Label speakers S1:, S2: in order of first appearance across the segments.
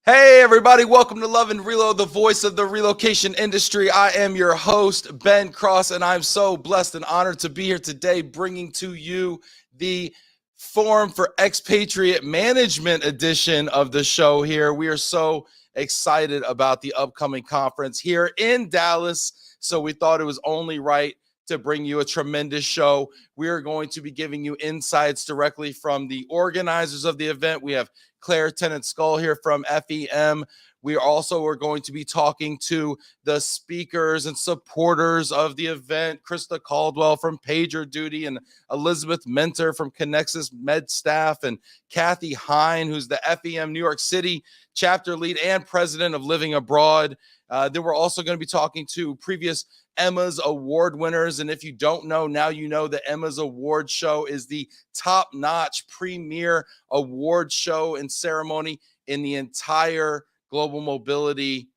S1: Hey everybody, welcome to Love and Reload, the voice of the relocation industry. I am your host, Ben Cross, and I'm so blessed and honored to be here today bringing to you the Forum for Expatriate Management edition of the show here. We are so excited about the upcoming conference here in Dallas, so we thought it was only right to bring you a tremendous show. We are going to be giving you insights directly from the organizers of the event. We have Claire Tennant-Scull here from FEM. We also are going to be talking to the speakers and supporters of the event, Krista Caldwell from PagerDuty and Elizabeth Mentor from Connexus Med Staff and Kathy Hine, who's the FEM New York City chapter lead and president of Living Abroad. Then we're also going to be talking to previous Emma's Award winners. And if you don't know, now you know the Emma's Award show is the top-notch premier award show and ceremony in the entire global mobility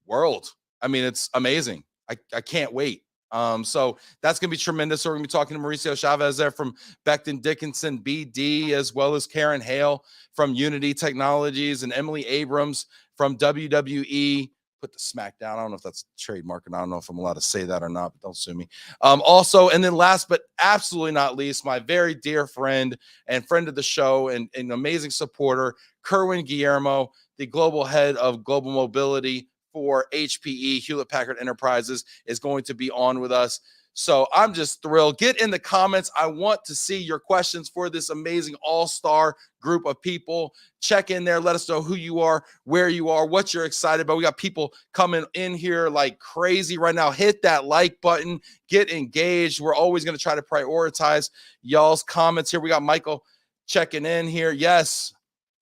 S1: world. I mean, it's amazing. I can't wait. So that's going to be tremendous. So we're going to be talking to Mauricio Chavez there from Becton Dickinson BD, as well as Karen Hale from Unity Technologies and Emily Abrams from WWE. Put the smack down. I don't know if that's trademark, and I don't know if I'm allowed to say that or not, but don't sue me. Also, and then last but absolutely not least, my very dear friend and friend of the show and an amazing supporter, Kerwin Guillermo, the global head of global mobility for HPE, Hewlett Packard Enterprises, is going to be on with us. So I'm just thrilled. Get in the comments. I want to see your questions for this amazing all-star group of people. Check in there. Let us know who you are, where you are, what you're excited about. We got people coming in here like crazy right now. Hit that like button. Get engaged. We're always going to try to prioritize y'all's comments here. We got Michael checking in here. Yes,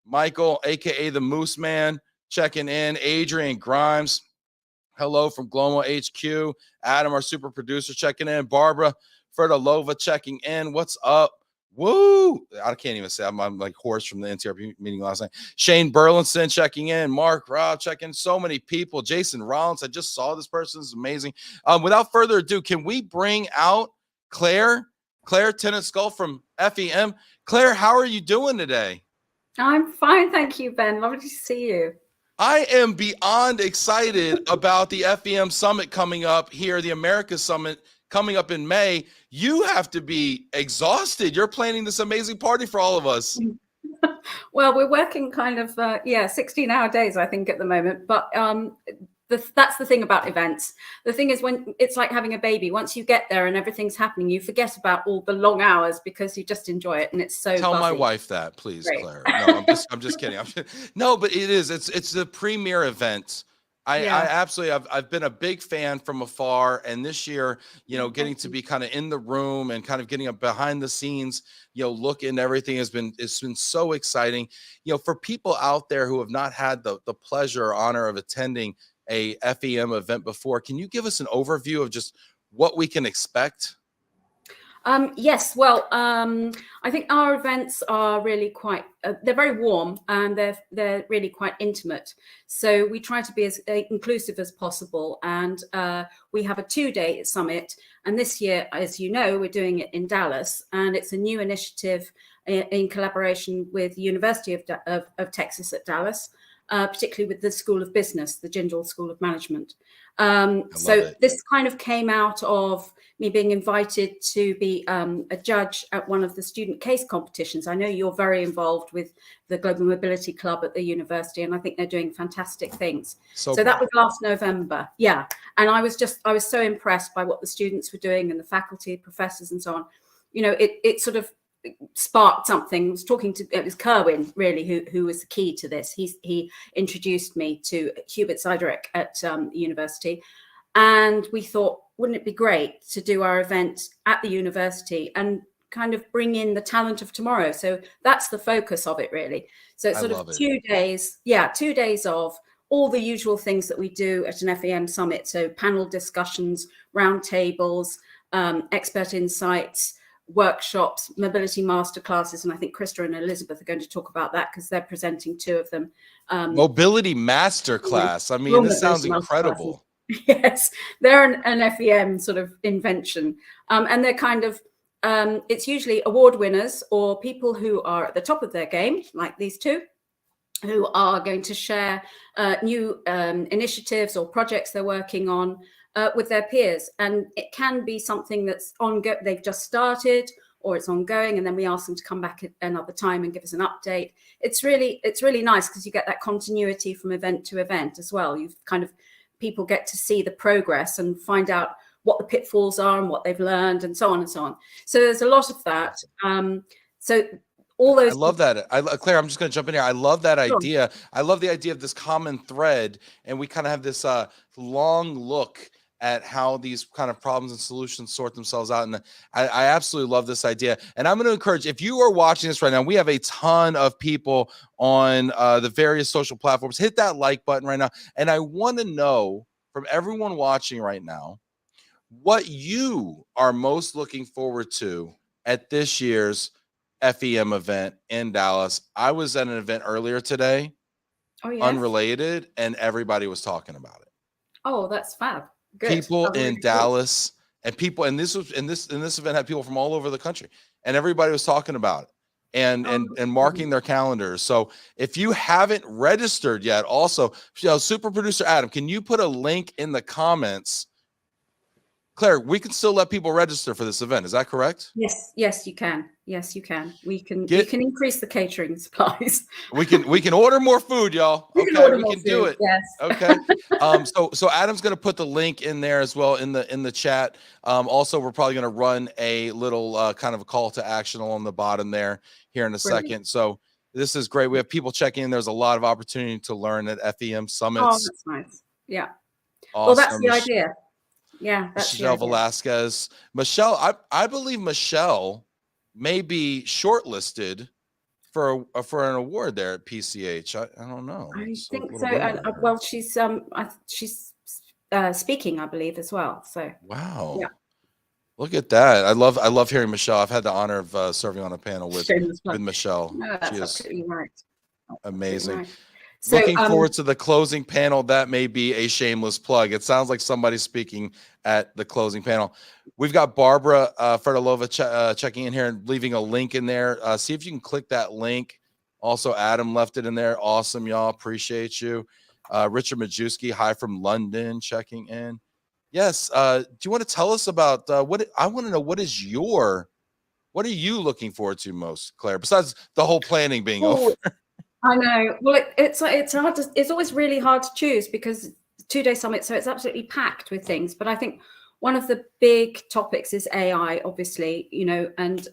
S1: Michael, a.k.a. the Moose Man, checking in. Adrian Grimes. Hello from Glomo HQ. Adam, our super producer, checking in. Barbara Fertilova checking in. What's up? Woo! I can't even say. I'm like hoarse from the NTRP meeting last night. Shane Burlinson checking in. Mark Rob checking in. So many people. Jason Rollins. I just saw this person. This is amazing. Without further ado, can we bring out Claire Tennant-Scull from FEM? Claire, how are you doing today?
S2: I'm fine, thank you, Ben. Lovely to see you.
S1: I am beyond excited about the FEM Summit coming up here, the America Summit coming up in May. You have to be exhausted. You're planning this amazing party for all of us.
S2: Well, we're working kind of, 16-hour days, I think, at the moment. But that's the thing about events. The thing is, when it's like having a baby, once you get there and everything's happening, you forget about all the long hours because you just enjoy it, and it's so
S1: Tell
S2: buzzy.
S1: my wife that, please. Great. Claire. No, I'm just kidding. No, but it is. It's the premier event. I absolutely, I've been a big fan from afar, and this year, getting to be kind of in the room and kind of getting a behind the scenes, look and everything it's been so exciting. For people out there who have not had the pleasure or honor of attending a FEM event before, can you give us an overview of just what we can expect?
S2: Yes, well, I think our events are really quite, they're very warm and they're really quite intimate. So we try to be as inclusive as possible. And we have a 2-day summit. And this year, as you know, we're doing it in Dallas. And it's a new initiative in collaboration with the University of Texas at Dallas, particularly with the School of Business, the Jindal School of Management. So this kind of came out of me being invited to be a judge at one of the student case competitions. I know you're very involved with the Global Mobility Club at the university, and I think they're doing fantastic things. So that was last November. Yeah. And I was so impressed by what the students were doing and the faculty, professors, and so on. It sort of sparked something. I was talking to, it was Kerwin really who was the key to this. He introduced me to Hubert Seiderick at the university, and we thought, wouldn't it be great to do our event at the university and kind of bring in the talent of tomorrow? So that's the focus of it, really. So it's sort of 2 days, 2 days of all the usual things that we do at an FEM summit. So panel discussions, roundtables, expert insights, workshops, mobility masterclasses, and I think Krista and Elizabeth are going to talk about that because they're presenting 2 of them.
S1: Mobility masterclass. I mean, this sounds incredible.
S2: Yes, they're an FEM sort of invention, and they're kind of it's usually award winners or people who are at the top of their game, like these 2, who are going to share new initiatives or projects they're working on with their peers. And it can be something that's ongoing, they've just started, or it's ongoing, and then we ask them to come back at another time and give us an update. It's really nice because you get that continuity from event to event as well. You've kind of, people get to see the progress and find out what the pitfalls are and what they've learned and so on and so on. So there's a lot of that. So all those.
S1: I love that. Claire, I'm just going to jump in here. I love that idea. I love the idea of this common thread, and we kind of have this long look at how these kind of problems and solutions sort themselves out. And I absolutely love this idea. And I'm going to encourage, if you are watching this right now, we have a ton of people on the various social platforms. Hit that like button right now. And I want to know from everyone watching right now what you are most looking forward to at this year's FEM event in Dallas. I was at an event earlier today, unrelated, and everybody was talking about it.
S2: Oh, that's fab. Good.
S1: People in Dallas, and people, and this was in this event had people from all over the country, and everybody was talking about it and marking their calendars. So if you haven't registered yet, also, super producer Adam, can you put a link in the comments? Claire, we can still let people register for this event. Is that correct?
S2: Yes, you can. Yes, you can. We can increase the catering supplies.
S1: We can order more food, y'all. Okay, we can do it.
S2: Yes.
S1: Okay. So Adam's going to put the link in there as well in the chat. Also, we're probably going to run a little kind of a call to action along the bottom there here in a second. So this is great. We have people checking in. There's a lot of opportunity to learn at FEM summits.
S2: Oh, that's nice. Yeah.
S1: Awesome.
S2: Well, that's the idea. Yeah, that's
S1: Michelle Velasquez. Michelle, I believe Michelle may be shortlisted for an award there at PCH. I don't know.
S2: I think so. Well, she's speaking, I believe, as well. So
S1: wow.
S2: Yeah.
S1: Look at that. I love hearing Michelle. I've had the honor of serving on a panel with Michelle.
S2: No, that's absolutely right.
S1: Amazing.
S2: Right.
S1: So, looking forward to the closing panel. That may be a shameless plug. It sounds like somebody's speaking at the closing panel. We've got Barbara Ferdilova checking in here and leaving a link in there. See if you can click that link. Also, Adam left it in there. Awesome, y'all. Appreciate you. Richard Majewski, hi from London, checking in. Yes. Do you want to tell us about what I want to know? What are you looking forward to most, Claire, besides the whole planning being over?
S2: I know. Well, it's hard to, it's always really hard to choose because 2-day summit, so it's absolutely packed with things. But I think one of the big topics is AI, obviously, and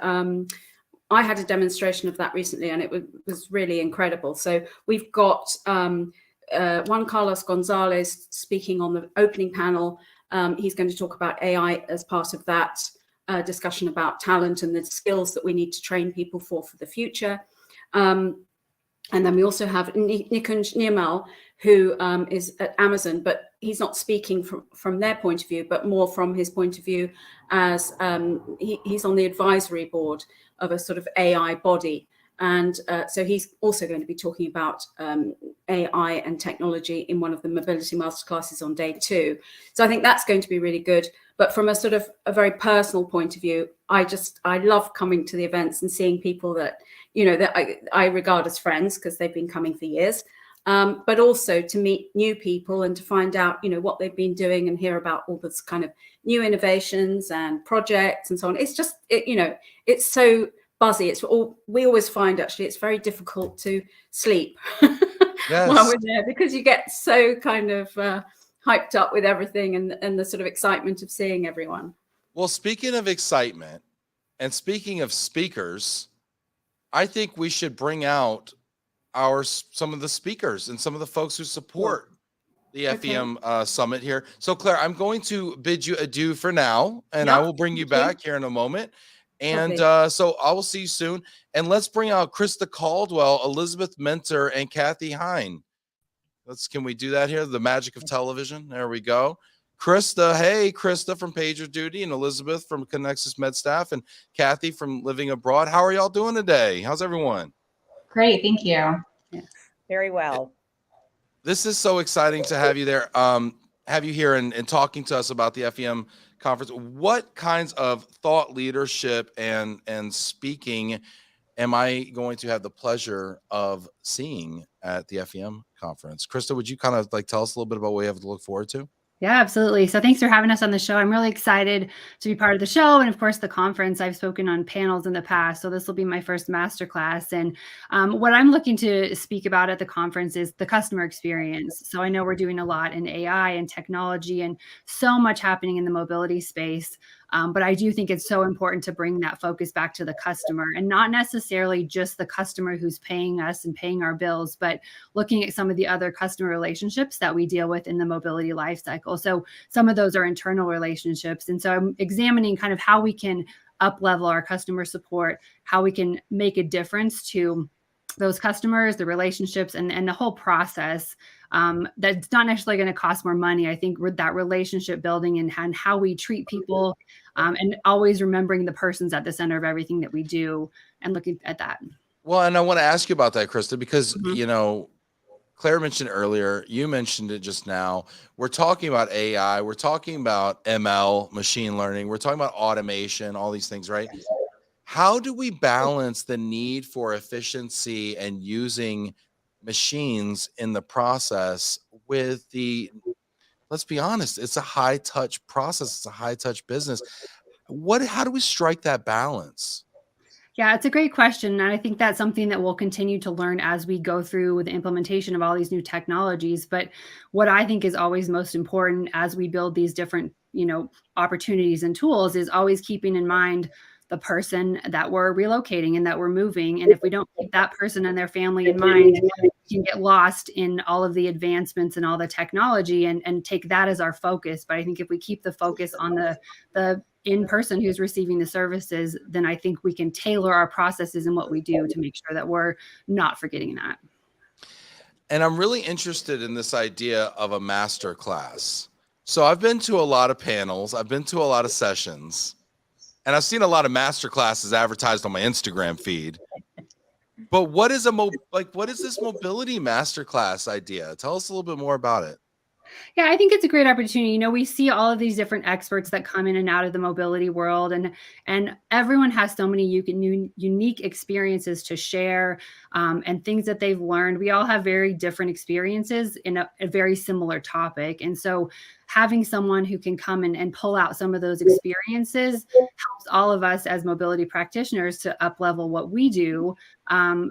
S2: I had a demonstration of that recently, and it was really incredible. So we've got Juan Carlos Gonzalez speaking on the opening panel. He's going to talk about AI as part of that discussion about talent and the skills that we need to train people for the future. And then we also have Nikunj Nirmal, who is at Amazon, but he's not speaking from their point of view, but more from his point of view as he's on the advisory board of a sort of AI body. And so he's also going to be talking about AI and technology in one of the mobility masterclasses on day 2. So I think that's going to be really good. But from a sort of a very personal point of view, I love coming to the events and seeing people that, that I regard as friends because they've been coming for years, but also to meet new people and to find out, what they've been doing and hear about all this kind of new innovations and projects and so on. It's just, it's so buzzy. We always find actually it's very difficult to sleep while we're there because you get so kind of hyped up with everything and the sort of excitement of seeing everyone.
S1: Well, speaking of excitement and speaking of speakers, I think we should bring out some of the speakers and some of the folks who support the FEM summit here. So Claire, I'm going to bid you adieu for now, and I will bring you back here in a moment. And so I will see you soon. And let's bring out Krista Caldwell, Elizabeth Mentor, and Kathy Hine. Can we do that here? The magic of television. There we go. Krista, hey, Krista from PagerDuty, and Elizabeth from Connexus Med Staff, and Kathy from Living Abroad. How are y'all doing today? How's everyone?
S3: Great, thank you.
S4: Yes. Very well.
S1: This is so exciting to have you there, have you here and talking to us about the FEM conference. What kinds of thought leadership and speaking am I going to have the pleasure of seeing at the FEM conference? Krista, would you kind of like tell us a little bit about what we have to look forward to?
S3: Yeah, absolutely. So thanks for having us on the show. I'm really excited to be part of the show and, of course, the conference. I've spoken on panels in the past, so this will be my first masterclass. And what I'm looking to speak about at the conference is the customer experience. So I know we're doing a lot in AI and technology and so much happening in the mobility space. But I do think it's so important to bring that focus back to the customer, and not necessarily just the customer who's paying us and paying our bills, but looking at some of the other customer relationships that we deal with in the mobility life cycle. So some of those are internal relationships. And so I'm examining kind of how we can up-level our customer support, how we can make a difference to those customers, the relationships, and the whole process. That's not necessarily going to cost more money. I think with that relationship building and how we treat people, and always remembering the person's at the center of everything that we do and looking at that.
S1: Well, and I want to ask you about that, Krista, because,
S3: Mhm.
S1: you know, Claire mentioned earlier, you mentioned it just now. We're talking about AI, we're talking about ML, machine learning, we're talking about automation, all these things, right? How do we balance the need for efficiency and using machines in the process with the, let's be honest, it's a high touch process, it's a high touch business. How do we strike that balance?
S3: Yeah, it's a great question. And I think that's something that we'll continue to learn as we go through the implementation of all these new technologies. But what I think is always most important as we build these different, opportunities and tools is always keeping in mind the person that we're relocating and that we're moving. And if we don't keep that person and their family in mind, we can get lost in all of the advancements and all the technology and take that as our focus. But I think if we keep the focus on the in-person who's receiving the services, then I think we can tailor our processes and what we do to make sure that we're not forgetting that.
S1: And I'm really interested in this idea of a master class. So I've been to a lot of panels, I've been to a lot of sessions, and I've seen a lot of master classes advertised on my Instagram feed. But what is this mobility masterclass idea? Tell us a little bit more about it.
S3: Yeah, I think it's a great opportunity. We see all of these different experts that come in and out of the mobility world, and everyone has so many unique experiences to share, and things that they've learned. We all have very different experiences in a very similar topic. And so having someone who can come and pull out some of those experiences helps all of us as mobility practitioners to up-level what we do,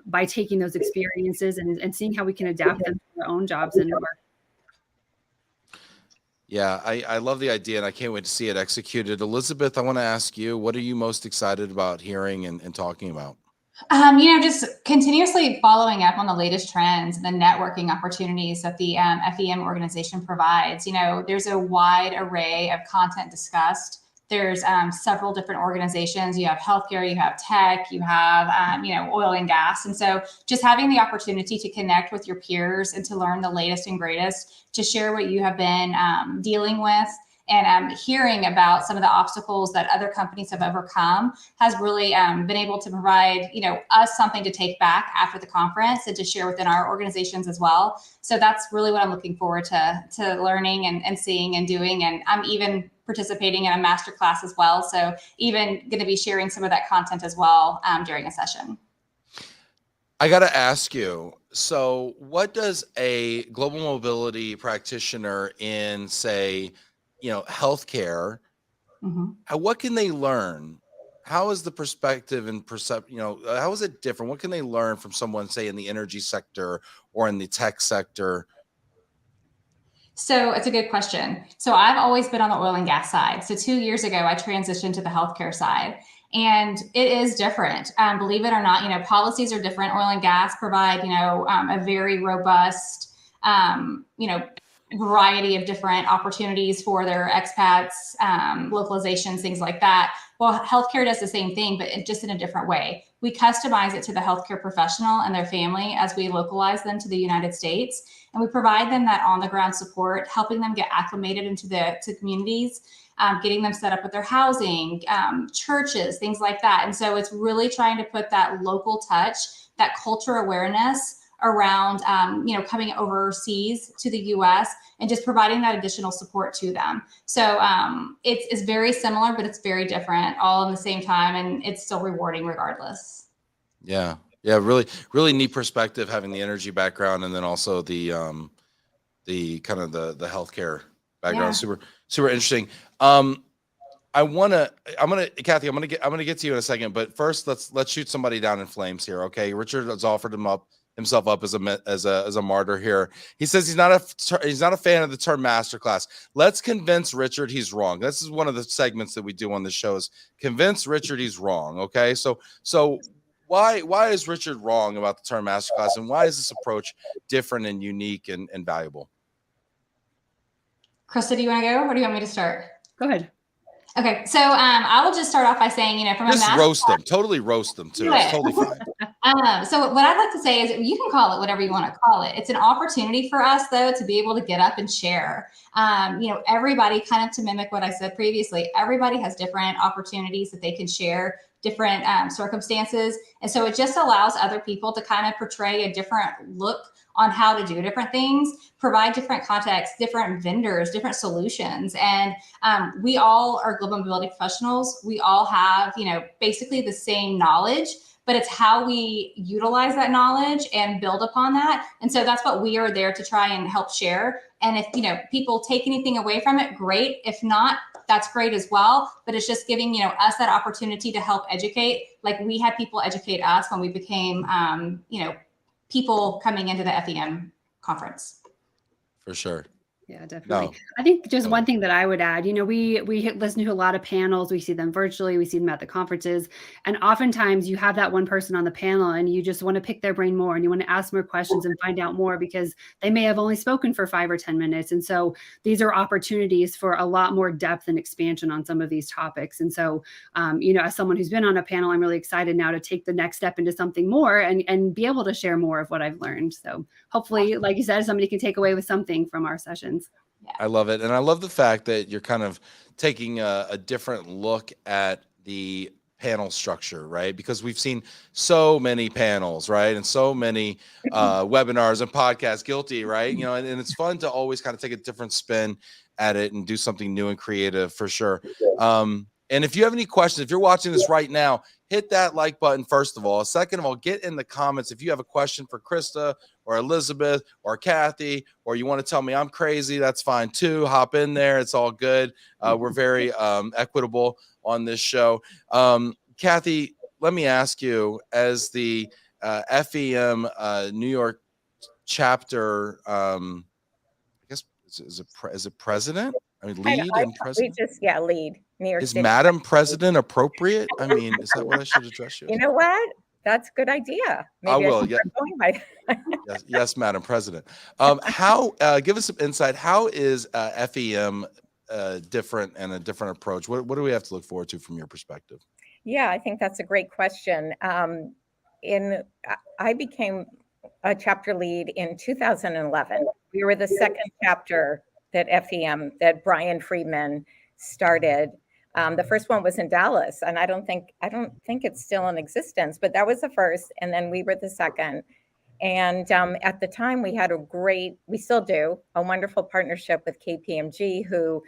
S3: by taking those experiences and seeing how we can adapt them to our own jobs and work.
S1: Yeah, I love the idea, and I can't wait to see it executed. Elizabeth, I want to ask you, what are you most excited about hearing and talking about?
S5: Just continuously following up on the latest trends and the networking opportunities that the FEM organization provides. There's a wide array of content discussed. There's several different organizations. You have healthcare, you have tech, you have, oil and gas. And so just having the opportunity to connect with your peers and to learn the latest and greatest, to share what you have been dealing with, and hearing about some of the obstacles that other companies have overcome has really been able to provide, us something to take back after the conference and to share within our organizations as well. So that's really what I'm looking forward to learning and seeing and doing. And I'm even participating in a master class as well. So even going to be sharing some of that content as well during a session.
S1: I got to ask you, so what does a global mobility practitioner in, say, healthcare, what can they learn? How is the perspective and how is it different? What can they learn from someone, say, in the energy sector or in the tech sector?
S5: So it's a good question. So I've always been on the oil and gas side. So 2 years ago, I transitioned to the healthcare side. And it is different. Believe it or not, policies are different. Oil and gas provide, a very robust, variety of different opportunities for their expats, localizations, things like that. Well, healthcare does the same thing, but just in a different way. We customize it to the healthcare professional and their family as we localize them to the United States. And we provide them that on-the-ground support, helping them get acclimated into to communities, getting them set up with their housing, churches, things like that. And so it's really trying to put that local touch, that culture awareness around, coming overseas to the US and just providing that additional support to them. So it's very similar, but it's very different all in the same time. And it's still rewarding regardless.
S1: Yeah. Yeah. Really, really neat perspective, having the energy background and then also the kind of the healthcare background.
S5: Yeah.
S1: Super interesting. Kathy, I'm gonna get to you in a second, but first let's shoot somebody down in flames here. Okay. Richard has offered himself up as a martyr here. He says he's not a fan of the term masterclass. Let's convince Richard he's wrong. This is one of the segments that we do on the shows. Convince Richard he's wrong. Okay. So why is Richard wrong about the term masterclass, and why is this approach different and unique and valuable?
S5: Krista, do you want to go or do you want me to start?
S3: Go ahead.
S5: Okay, so I will just start off by saying, from a
S1: totally roast them too. It's totally fine.
S5: So what I'd like to say is you can call it whatever you want to call it. It's an opportunity for us, though, to be able to get up and share. Everybody, kind of to mimic what I said previously, everybody has different opportunities that they can share, different circumstances. And so it just allows other people to kind of portray a different look on how to do different things, provide different contexts, different vendors, different solutions. And we all are global mobility professionals. We all have, basically the same knowledge, but it's how we utilize that knowledge and build upon that. And so that's what we are there to try and help share. And if, people take anything away from it, great. If not, that's great as well. But it's just giving, us that opportunity to help educate. Like we had people educate us when we became, people coming into the FEM conference.
S1: For sure.
S3: Yeah, definitely.
S1: No.
S3: I think just one thing that I would add, we listen to a lot of panels. We see them virtually. We see them at the conferences. And oftentimes you have that one person on the panel and you just want to pick their brain more and you want to ask more questions and find out more because they may have only spoken for 5 or 10 minutes. And so these are opportunities for a lot more depth and expansion on some of these topics. And so, as someone who's been on a panel, I'm really excited now to take the next step into something more and be able to share more of what I've learned. So hopefully, like you said, somebody can take away with something from our sessions.
S5: Yeah.
S1: I love it. And I love the fact that you're kind of taking a different look at the panel structure, right? Because we've seen so many panels, right? And so many webinars and podcasts, guilty, right? And it's fun to always kind of take a different spin at it and do something new and creative for sure. And if you have any questions, if you're watching this right now, hit that like button, first of all. Second of all, get in the comments. If you have a question for Krista or Elizabeth or Kathy, or you want to tell me I'm crazy, that's fine too. Hop in there. It's all good. We're very equitable on this show. Kathy, let me ask you, as the FEM New York chapter, I guess, is it president? I mean, lead and president?
S4: Lead. New York
S1: Is
S4: City
S1: Madam President appropriate? I mean, is that what I should address you?
S4: You know what? That's a good idea.
S1: I will.
S4: Yeah.
S1: Yes, Madam President. How? Give us some insight. How is FEM different and a different approach? What do we have to look forward to from your perspective?
S4: Yeah, I think that's a great question. I became a chapter lead in 2011. We were the second chapter that FEM, that Brian Friedman started. The first one was in Dallas, and I don't think it's still in existence, but that was the first, and then we were the second. And at the time, we had we still do, a wonderful partnership with KPMG, who,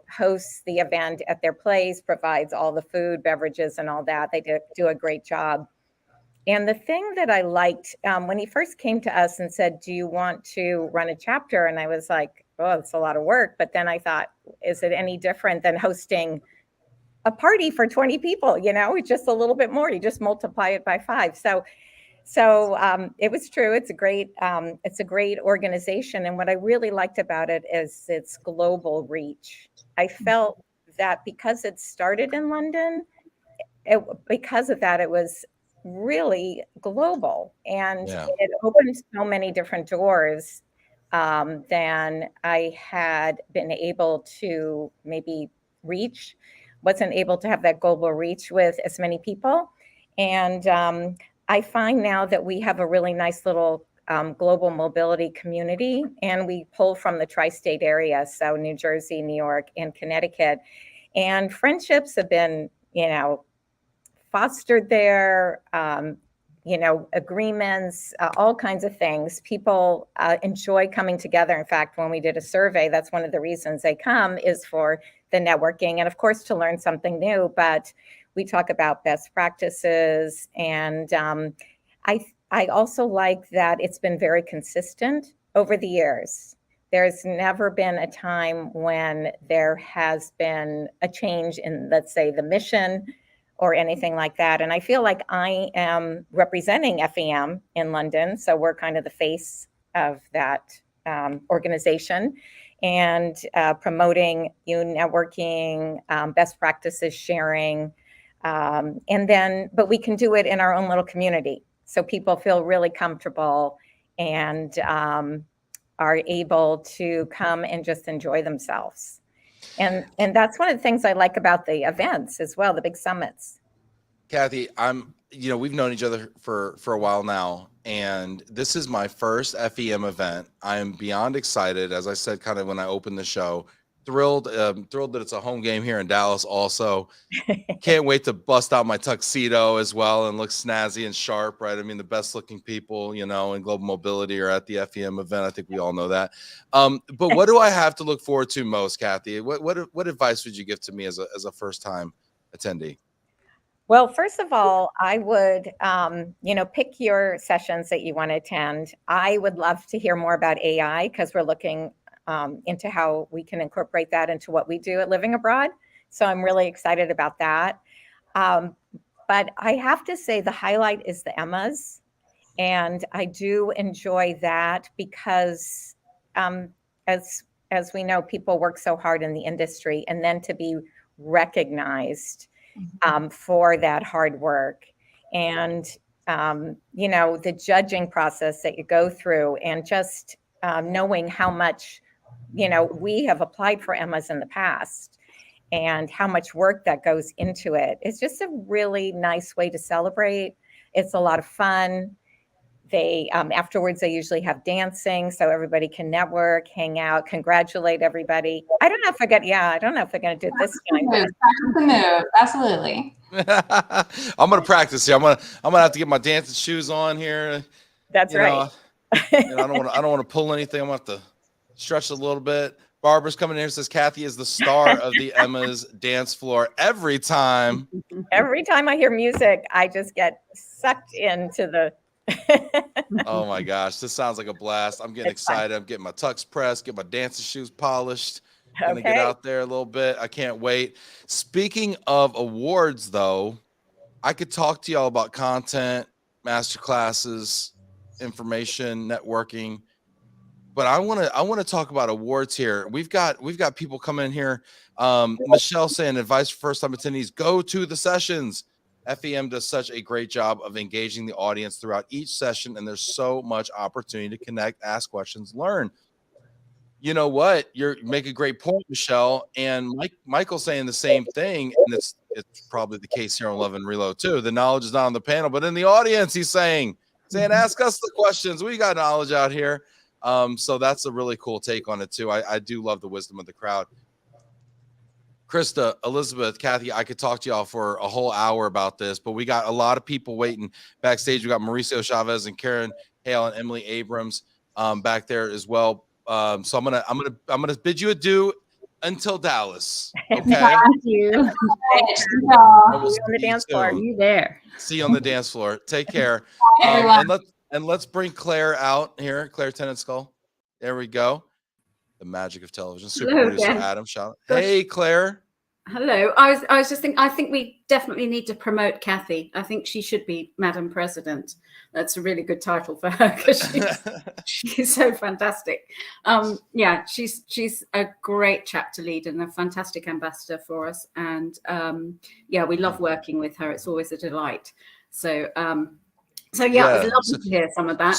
S4: hosts the event at their place, provides all the food, beverages, and all that. They do a great job. And the thing that I liked when he first came to us and said, "Do you want to run a chapter?" And I was like, "Oh, it's a lot of work." But then I thought, is it any different than hosting a party for 20 people? It's just a little bit more. You just multiply it by 5. So it was true. It's a great organization. And what I really liked about it is its global reach. I felt that because it started in London, because of that, it was really global, and it opened so many different doors than I had been able to maybe reach. Wasn't able to have that global reach with as many people. And I find now that we have a really nice little global mobility community, and we pull from the tri-state area, so New Jersey, New York, and Connecticut. And friendships have been, fostered there, agreements, all kinds of things. People enjoy coming together. In fact, when we did a survey, that's one of the reasons they come, is for the networking and, of course, to learn something new. But we talk about best practices. And I also like that it's been very consistent over the years. There's never been a time when there has been a change in, let's say, the mission or anything like that. And I feel like I am representing FEM in London. So we're kind of the face of that organization, and promoting networking, best practices sharing. But we can do it in our own little community. So people feel really comfortable and are able to come and just enjoy themselves. And that's one of the things I like about the events as well, the big summits.
S1: Kathy, we've known each other for a while now, and this is my first FEM event. I am beyond excited, as I said, kind of when I opened the show. Thrilled that it's a home game here in Dallas. Also, can't wait to bust out my tuxedo as well and look snazzy and sharp, right? I mean, the best looking people, in global mobility are at the FEM event. I think we all know that. But what do I have to look forward to most, Kathy? What advice would you give to me as a first time attendee?
S4: Well, first of all, I would, pick your sessions that you want to attend. I would love to hear more about AI, because we're looking into how we can incorporate that into what we do at Living Abroad. So I'm really excited about that. But I have to say the highlight is the Emmas. And I do enjoy that because as we know, people work so hard in the industry, and then to be recognized for that hard work. And, the judging process that you go through, and just knowing how much, we have applied for Emmas in the past, and how much work that goes into it. It's just a really nice way to celebrate. It's a lot of fun. They afterwards, they usually have dancing, so everybody can network, hang out, congratulate everybody. I don't know if they're going to do it this time.
S5: Practice the move. Absolutely.
S1: I'm going to practice here. I'm going to have to get my dancing shoes on here.
S4: That's right.
S1: I don't want to pull anything. I'm going to have to stretch a little bit. Barbara's coming in here and says Kathy is the star of the Emma's dance floor every time.
S4: Every time I hear music, I just get sucked into the.
S1: Oh my gosh, this sounds like a blast. I'm getting excited. I'm getting my tux pressed, get my dancing shoes polished. Gonna get out there a little bit. I can't wait. Speaking of awards, though, I could talk to y'all about content, masterclasses, information, networking. But I want to talk about awards here. We've got people coming in here. Michelle saying advice for first time attendees: go to the sessions. FEM does such a great job of engaging the audience throughout each session, and there's so much opportunity to connect, ask questions, learn. You know what? You make a great point, Michelle, and Michael's saying the same thing, and it's probably the case here on Love and Reload too. The knowledge is not on the panel, but in the audience, he's saying, ask us the questions. We got knowledge out here. So that's a really cool take on it too. I do love the wisdom of the crowd. Krista, Elizabeth, Kathy, I could talk to y'all for a whole hour about this, but we got a lot of people waiting backstage. We got Mauricio Chavez and Karen Hale and Emily Abrams back there as well. So I'm gonna bid you adieu until Dallas. Okay.
S3: Thank you.
S4: See you on the dance floor.
S3: You there?
S1: See you on the dance floor. Take care. And let's bring Claire out here. Claire Tennant-Scull. There we go. The magic of television. Super producer Adam. Shout out. Hey, Claire.
S2: Hello. I was just thinking, I think we definitely need to promote Kathy. I think she should be Madam President. That's a really good title for her, because she's so fantastic. Yeah, she's a great chapter lead and a fantastic ambassador for us. And yeah, we love working with her. It's always a delight. So yeah, it was lovely to hear some of that.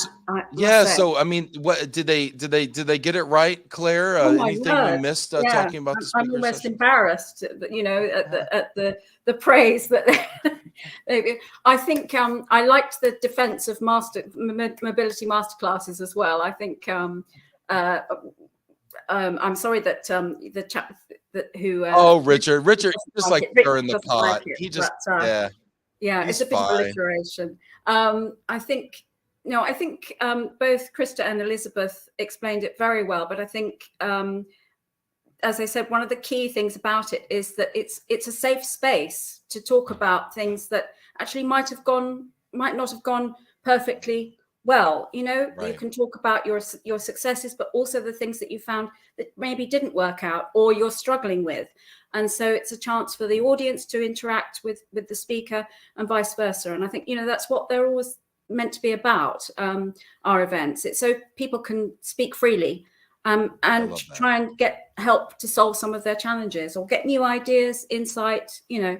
S1: So I mean, what did they get it right, Claire? Anything we missed talking about the speaker
S2: I'm almost
S1: session?
S2: Embarrassed, at the praise that I think I liked the defense of mobility masterclasses as well. I think I'm sorry that the chap who
S1: Richard just like stirring the pot. He just
S2: it's a bit of alliteration. I think both Krista and Elizabeth explained it very well, but I think as I said, one of the key things about it is that it's a safe space to talk about things that actually might not have gone perfectly well. You know,
S1: Right.
S2: you can talk about your successes, but also the things that you found that maybe didn't work out or you're struggling with. And so it's a chance for the audience to interact with the speaker and vice versa. And I think, you know, that's what they're always meant to be about, our events. It's so people can speak freely and try and get help to solve some of their challenges or get new ideas, insight, you know,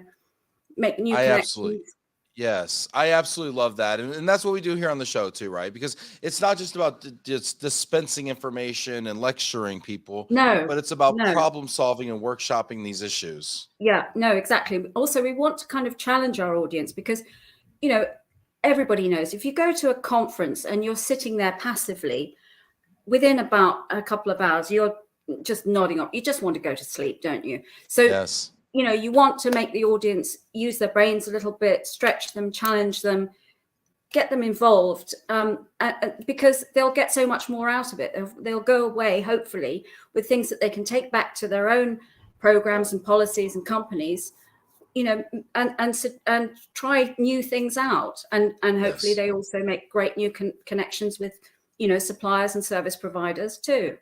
S2: make new connections.
S1: Yes, I absolutely love that. And that's what we do here on the show too, right? Because it's not just about just dispensing information and lecturing people, but it's about problem solving and workshopping these issues.
S2: Yeah, no, exactly. Also, we want to kind of challenge our audience because, you know, everybody knows if you go to a conference and you're sitting there passively, within about a couple of hours, you're just nodding off. You just want to go to sleep, don't you? So,
S1: yes.
S2: You know, you want to make the audience use their brains a little bit, stretch them, challenge them, get them involved, because they'll get so much more out of it. They'll go away, hopefully, with things that they can take back to their own programs and policies and companies, you know, and try new things out. And hopefully they also make great new connections with, you know, suppliers and service providers too.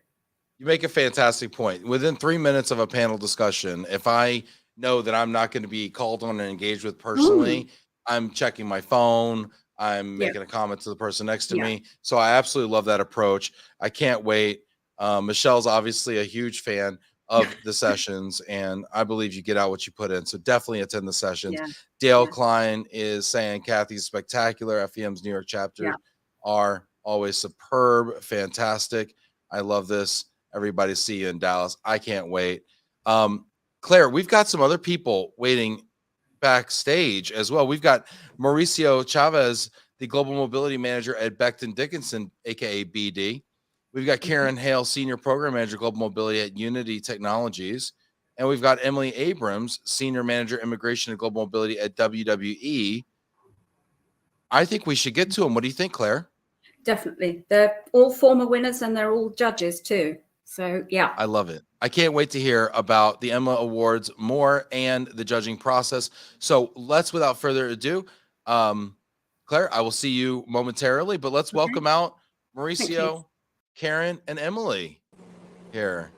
S1: You make a fantastic point. Within 3 minutes of a panel discussion, if I know that I'm not going to be called on and engaged with personally, I'm checking my phone. I'm making a comment to the person next to me. So I absolutely love that approach. I can't wait. Michelle's obviously a huge fan of the sessions, and I believe you get out what you put in. So definitely attend the sessions. Dale Klein is saying Kathy's spectacular. FEM's New York chapter are always superb, fantastic. I love this. Everybody see you in Dallas. I can't wait. Claire, we've got some other people waiting backstage as well. We've got Mauricio Chavez, the Global Mobility Manager at Becton Dickinson, aka BD. We've got Karen Hale, Senior Program Manager, Global Mobility at Unity Technologies. And we've got Emily Abrams, Senior Manager, Immigration and Global Mobility at WWE. I think we should get to them. What do you think, Claire?
S2: Definitely. They're all former winners and they're all judges too. So, yeah. I
S1: love it. I can't wait to hear about the Emma Awards more and the judging process. So let's, without further ado, Claire, I will see you momentarily, but let's welcome out Mauricio, Karen, and Emily here.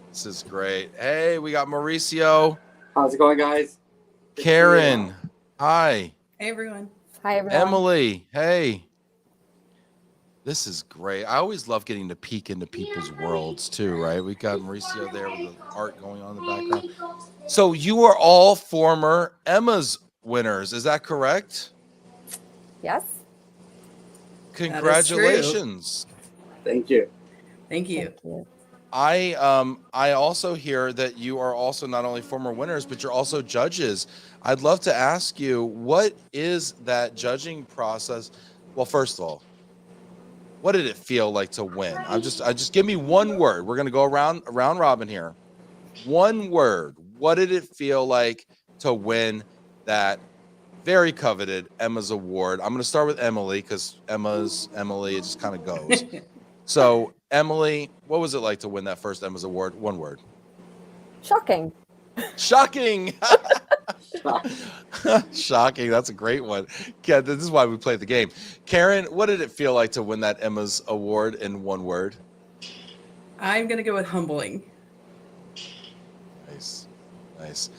S1: This is great. Hey, we got Mauricio.
S6: How's it going, guys?
S1: Karen, hi.
S7: Hey, everyone.
S4: Hi, everyone.
S1: Emily, hey. This is great. I always love getting to peek into people's worlds too, right? We got Mauricio there with the art going on in the background. So you are all former Emma's winners. Is that correct?
S4: Yes.
S1: Congratulations.
S6: Thank you.
S7: Thank you.
S1: I also hear that you are also not only former winners, but you're also judges. I'd love to ask you, what is that judging process? Well, first of all, what did it feel like to win? I just give me one word. We're gonna go around robin here. One word. What did it feel like to win that very coveted Emma's Award? I'm gonna start with Emily because Emma's Emily. It just kind of goes. So Emily, what was it like to win that first Emma's Award? One word.
S4: Shocking.
S1: Shocking. Shocking. That's a great one. Yeah, this is why we play the game. Karen, what did it feel like to win that Emma's Award in one word?
S7: I'm going to go with humbling.
S1: Nice. Nice.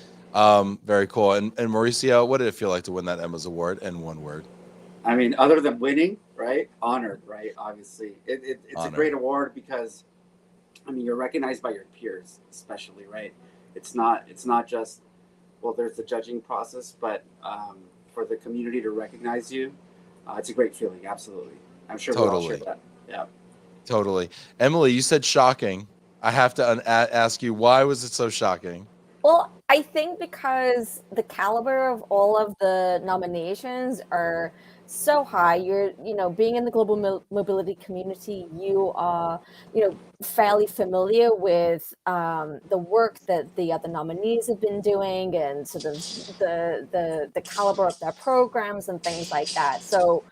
S1: Very cool. And Mauricio, what did it feel like to win that Emma's Award in one word?
S6: I mean, other than winning, right? Honored, right? Obviously. It's a great award because, I mean, you're recognized by your peers, especially, right? It's not just, well, there's the judging process, but for the community to recognize you, it's a great feeling. Absolutely. I'm sure we'll all share that. Yeah.
S1: Totally. Emily, you said shocking. I have to ask you, why was it so shocking?
S8: Well, I think because the caliber of all of the nominations are so high. You're, being in the global mobility community, you are, fairly familiar with the work that the other nominees have been doing and sort of the caliber of their programs and things like that. So,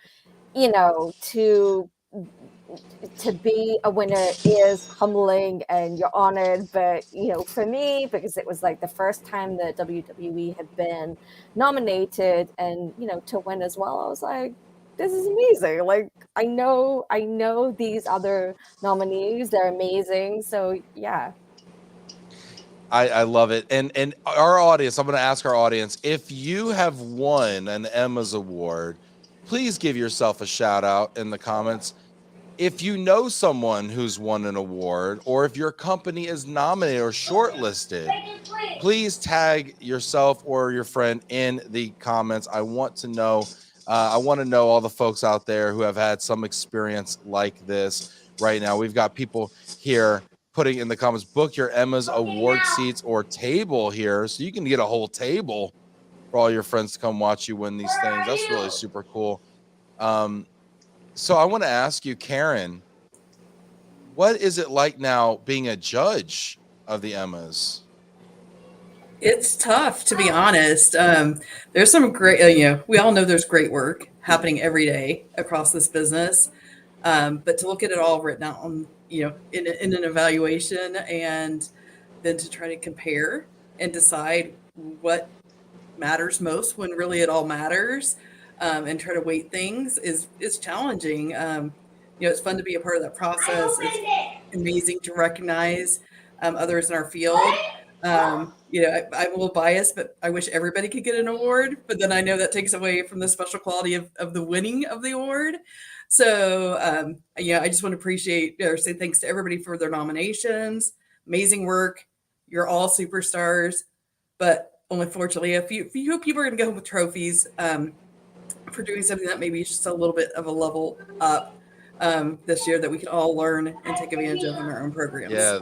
S8: to to be a winner is humbling and you're honored. But, you know, for me, because it was like the first time that WWE had been nominated and, you know, to win as well, I was like, this is amazing. Like, I know these other nominees, they're amazing. So yeah.
S1: I love it. And our audience, I'm going to ask our audience, if you have won an Emma's Award, please give yourself a shout out in the comments. If you know someone who's won an award, or if your company is nominated or shortlisted, please tag yourself or your friend in the comments. I want to know all the folks out there who have had some experience like this right now. We've got people here putting in the comments, book your Emma's award seats or table here, so you can get a whole table for all your friends to come watch you win these things. That's really super cool. So I want to ask you, Karen, what is it like now being a judge of the Emmas?
S7: It's tough, to be honest. There's some great, we all know there's great work happening every day across this business. But to look at it all written out on, in an evaluation, and then to try to compare and decide what matters most when really it all matters, and try to weight things is challenging. It's fun to be a part of that process. It's amazing to recognize others in our field. I'm a little biased, but I wish everybody could get an award. But then I know that takes away from the special quality of the winning of the award. So, I just want to appreciate or say thanks to everybody for their nominations. Amazing work. You're all superstars. But unfortunately, a few people are going to go home with trophies for doing something that maybe is just a little bit of a level up this year that we can all learn and take advantage of in our own programs.
S1: Yeah,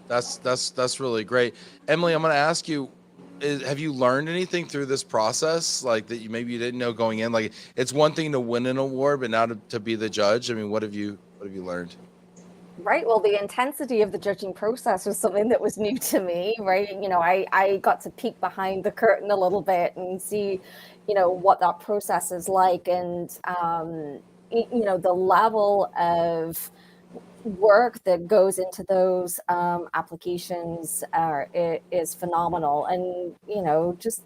S1: that's really great. Emily, I'm going to ask you, have you learned anything through this process, like that maybe you didn't know going in? Like, it's one thing to win an award, but now to be the judge. I mean, what have you learned?
S8: Right. Well, the intensity of the judging process was something that was new to me, right? I got to peek behind the curtain a little bit and see, what that process is like. And, the level of work that goes into those applications is phenomenal. And, just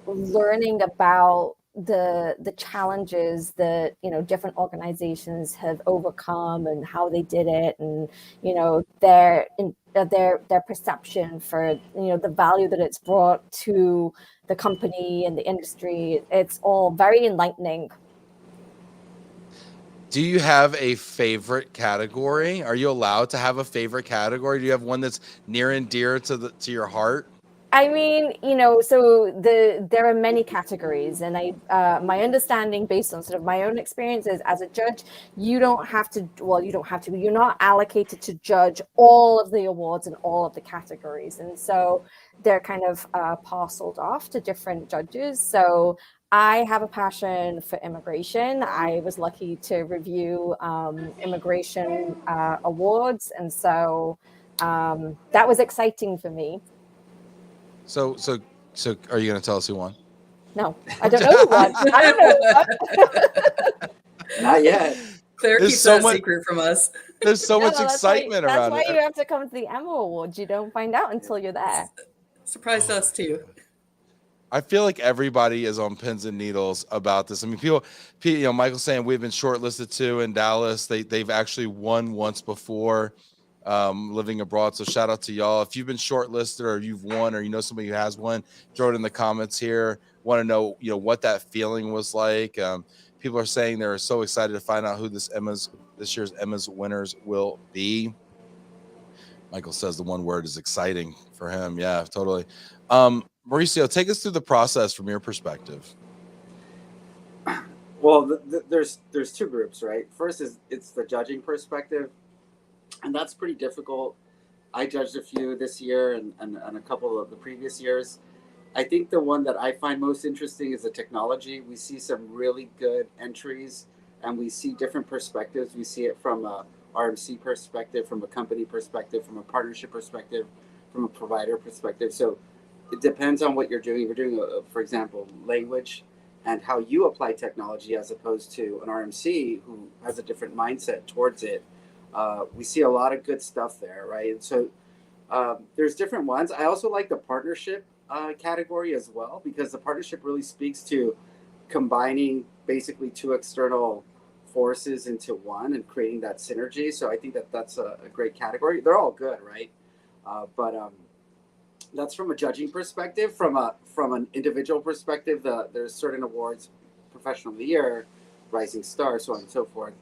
S8: learning about the challenges that different organizations have overcome and how they did it, and their perception for the value that it's brought to the company and the industry. It's all very enlightening.
S1: Do you have a favorite category? Are you allowed to have a favorite category? Do you have one that's near and dear to your heart?
S8: I mean, so there are many categories, and my understanding based on sort of my own experiences as a judge, you're not allocated to judge all of the awards and all of the categories. And so they're kind of parceled off to different judges. So I have a passion for immigration. I was lucky to review immigration awards. And so that was exciting for me.
S1: So are you going to tell us who won?
S8: No, I don't know who won. I don't know who won.
S6: Not yet.
S7: Claire keeps that secret from us.
S1: There's so much excitement around it.
S8: That's why you have to come to the Emma Awards. You don't find out until you're there.
S7: Surprised us too.
S1: I feel like everybody is on pins and needles about this. I mean, people, Michael's saying we've been shortlisted too in Dallas. They've actually won once before. Living abroad. So shout out to y'all. If you've been shortlisted or you've won, or somebody who has won, throw it in the comments here. Want to know, what that feeling was like. People are saying they're so excited to find out who this year's Emma's winners will be. Michael says the one word is exciting for him. Yeah, totally. Mauricio, take us through the process from your perspective.
S6: Well, there's two groups, right? First it's the judging perspective. And that's pretty difficult. I judged a few this year and a couple of the previous years. I think the one that I find most interesting is the technology. We see some really good entries, and we see different perspectives. We see it from a RMC perspective, from a company perspective, from a partnership perspective, from a provider perspective. So it depends on what you're doing. If you're doing, for example, language, and how you apply technology as opposed to an RMC who has a different mindset towards it. We see a lot of good stuff there, right? And so there's different ones. I also like the partnership category as well, because the partnership really speaks to combining basically two external forces into one and creating that synergy. So I think that that's a great category. They're all good, right? But that's from a judging perspective. From an individual perspective, there's certain awards, Professional of the Year, Rising Star, so on and so forth.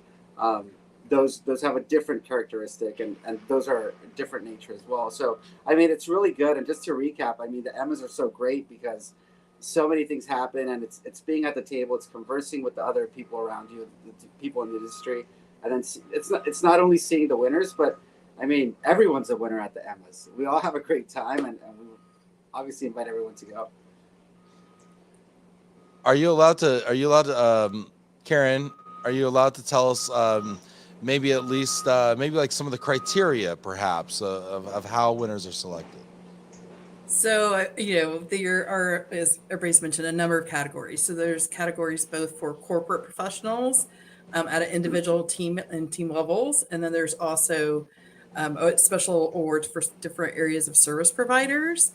S6: Those have a different characteristic, and those are a different nature as well. So I mean, it's really good. And just to recap, I mean, the Emmas are so great because so many things happen, and it's being at the table, it's conversing with the other people around you, the people in the industry, and then it's not only seeing the winners, but I mean, everyone's a winner at the Emmas. We all have a great time, and we obviously invite everyone to go.
S1: Are you allowed to, Karen, are you allowed to tell us maybe at least maybe like some of the criteria perhaps of how winners are selected?
S7: So, there are, as everybody's mentioned, a number of categories. So there's categories both for corporate professionals at an individual team and team levels. And then there's also special awards for different areas of service providers.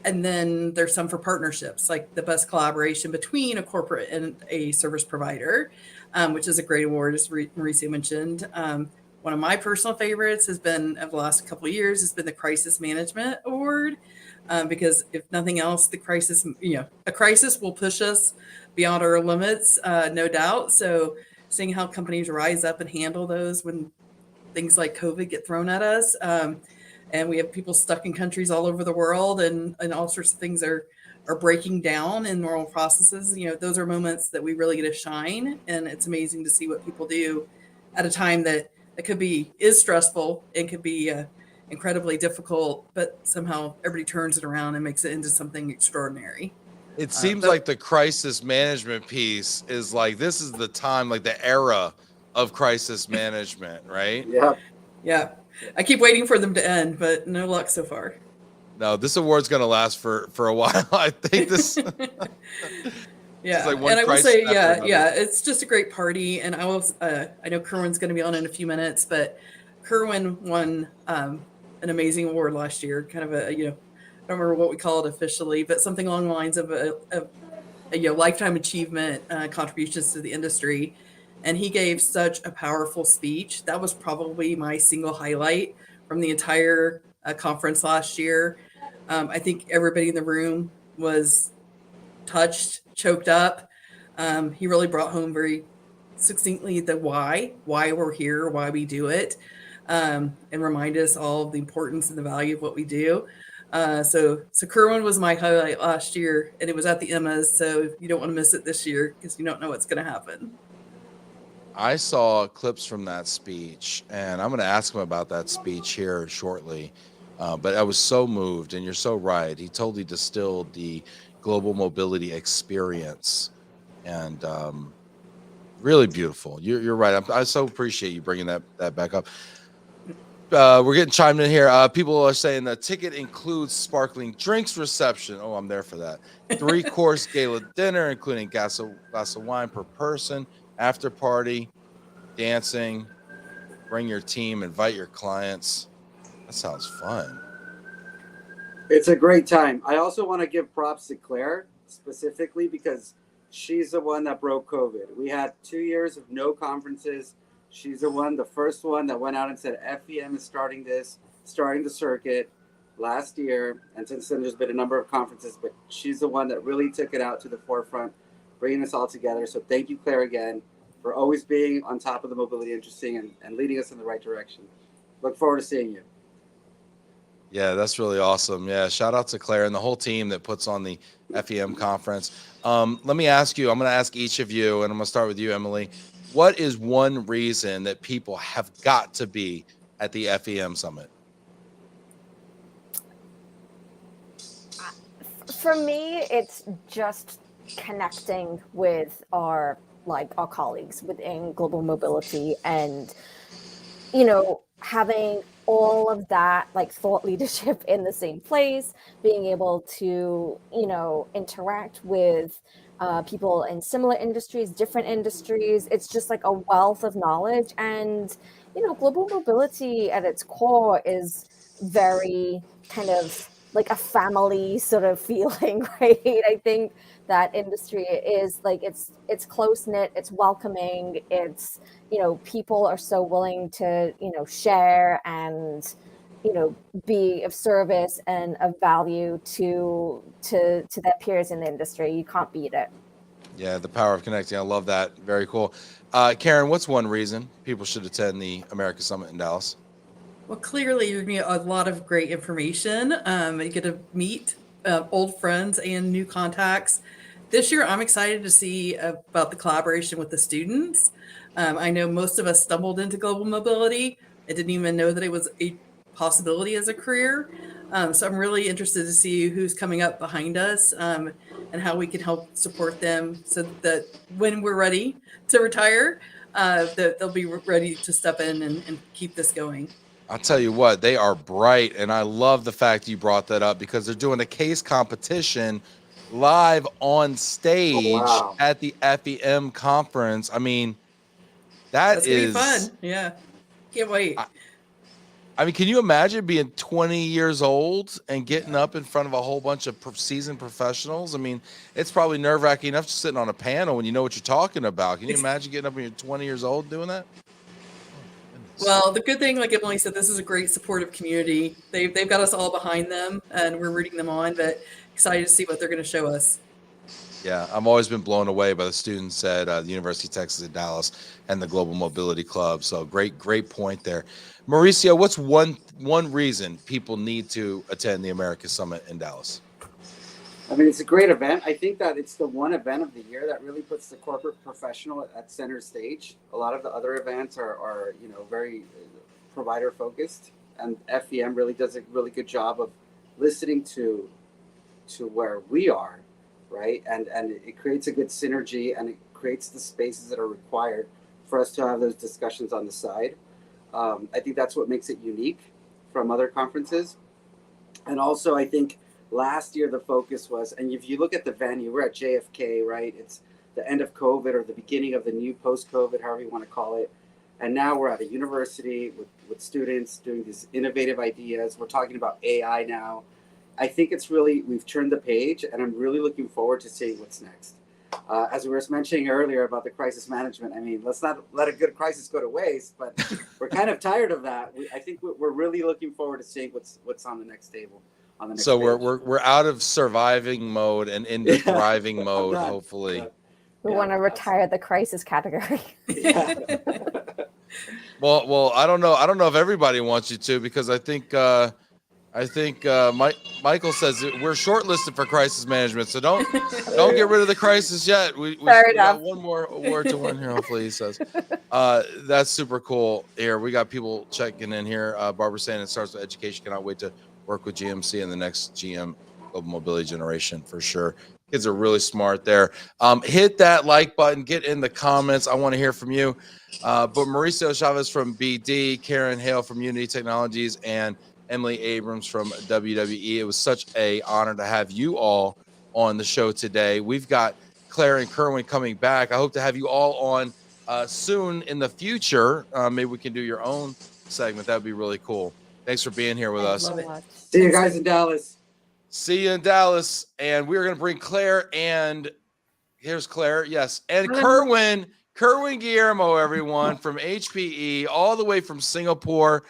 S7: And then there's some for partnerships, like the best collaboration between a corporate and a service provider, which is a great award, as Mauricio mentioned. One of my personal favorites has been, of the last couple of years, has been the Crisis Management Award. Because if nothing else, a crisis will push us beyond our limits, no doubt. So seeing how companies rise up and handle those when things like COVID get thrown at us, and we have people stuck in countries all over the world, and all sorts of things are breaking down in normal processes. Those are moments that we really get to shine, and it's amazing to see what people do at a time that is stressful and could be incredibly difficult, but somehow everybody turns it around and makes it into something extraordinary.
S1: It seems like the crisis management piece is like, this is the time, like the era of crisis management, right?
S7: Yeah. I keep waiting for them to end, but no luck so far.
S1: No, this award's going to last for a while. I think this.
S7: Yeah. Like, and I will say, it's just a great party. And I know Kerwin's going to be on in a few minutes, but Kerwin won an amazing award last year, kind of I don't remember what we call it officially, but something along the lines of a lifetime achievement contributions to the industry. And he gave such a powerful speech. That was probably my single highlight from the entire conference last year. I think everybody in the room was touched, choked up. He really brought home very succinctly the why we're here, why we do it. And remind us all of the importance and the value of what we do. So Kerwin was my highlight last year, and it was at the Emmas. So you don't want to miss it this year because you don't know what's going to happen.
S1: I saw clips from that speech, and I'm going to ask him about that speech here shortly. But I was so moved, and you're so right. He totally distilled the global mobility experience, and really beautiful. You're right. I so appreciate you bringing that back up. We're getting chimed in here. People are saying the ticket includes sparkling drinks reception. Oh, I'm there for that. 3-course gala dinner, including glass of wine per person, after party, dancing, bring your team, invite your clients. That sounds fun.
S6: It's a great time. I also want to give props to Claire specifically because she's the one that broke COVID. We had 2 years of no conferences. She's the first one that went out and said FEM is starting the circuit last year. And since then, there's been a number of conferences, but she's the one that really took it out to the forefront, bringing us all together. So thank you, Claire, again, for always being on top of the mobility industry and leading us in the right direction. Look forward to seeing you.
S1: Yeah, that's really awesome. Yeah, shout out to Claire and the whole team that puts on the FEM conference. Let me ask you, I'm going to ask each of you, and I'm going to start with you, Emily. What is one reason that people have got to be at the FEM Summit?
S8: For me, it's just connecting with our colleagues within global mobility and, having all of that thought leadership in the same place, being able to, interact with people in similar industries, different industries. It's just like a wealth of knowledge. And, global mobility at its core is very kind of like a family sort of feeling, right? I think that industry is like, it's close knit, it's welcoming, it's, people are so willing to, share and, be of service and of value to their peers in the industry. You can't beat it.
S1: Yeah, the power of connecting. I love that. Very cool. Karen, what's one reason people should attend the America Summit in Dallas?
S7: Well, clearly you're going to get a lot of great information. You get to meet old friends and new contacts. This year, I'm excited to see about the collaboration with the students. I know most of us stumbled into global mobility. I didn't even know that it was a possibility as a career. So I'm really interested to see who's coming up behind us and how we can help support them so that when we're ready to retire, that they'll be ready to step in and keep this going.
S1: I'll tell you what, they are bright. And I love the fact you brought that up because they're doing a case competition live on stage at the FEM conference. I mean, that's
S7: gonna be fun. Yeah. Can't wait.
S1: I mean, can you imagine being 20 years old and getting up in front of a whole bunch of seasoned professionals? I mean, it's probably nerve-wracking enough just sitting on a panel when you know what you're talking about. Can you imagine getting up when you're 20 years old doing that?
S7: Well, the good thing, like Emily said, this is a great supportive community. They've got us all behind them, and we're rooting them on, but excited to see what they're going to show us.
S1: Yeah, I've always been blown away by the students at the University of Texas at Dallas and the Global Mobility Club. So great point there. Mauricio, what's one reason people need to attend the America Summit in Dallas?
S6: I mean, it's a great event. I think that it's the one event of the year that really puts the corporate professional at center stage. A lot of the other events are very provider focused, and FEM really does a really good job of listening to where we are, right? And it creates a good synergy, and it creates the spaces that are required for us to have those discussions on the side. I think that's what makes it unique from other conferences. And also, I think last year the focus was, and if you look at the venue, we're at JFK, right? It's the end of COVID or the beginning of the new post-COVID, however you want to call it. And now we're at a university with students doing these innovative ideas. We're talking about AI now. I think it's really, we've turned the page, and I'm really looking forward to seeing what's next. As we were mentioning earlier about the crisis management, I mean, let's not let a good crisis go to waste, but we're kind of tired of that. I think we're really looking forward to seeing what's on the next table.
S1: So we're out of surviving mode and into thriving mode, hopefully.
S8: We want to retire the crisis category.
S1: Well, I don't know if everybody wants you to, because I think Michael says that we're shortlisted for crisis management, so don't get rid of the crisis yet. We got one more award to win here, hopefully, he says. That's super cool. Here we got people checking in here. Barbara saying it starts with education. Cannot wait to work with GMC and the next GM Global Mobility generation for sure. Kids are really smart there. Hit that like button, get in the comments. I want to hear from you. But Mauricio Chavez from BD, Karen Hale from Unity Technologies, and Emily Abrams from WWE. It was such an honor to have you all on the show today. We've got Claire and Kerwin coming back. I hope to have you all on soon in the future. Maybe we can do your own segment. That would be really cool. Thanks for being here with us.
S6: See you guys in Dallas.
S1: See you in Dallas. And we're going to bring Claire, and here's Claire. Yes. And Kerwin Guillermo, everyone, from HPE, all the way from Singapore.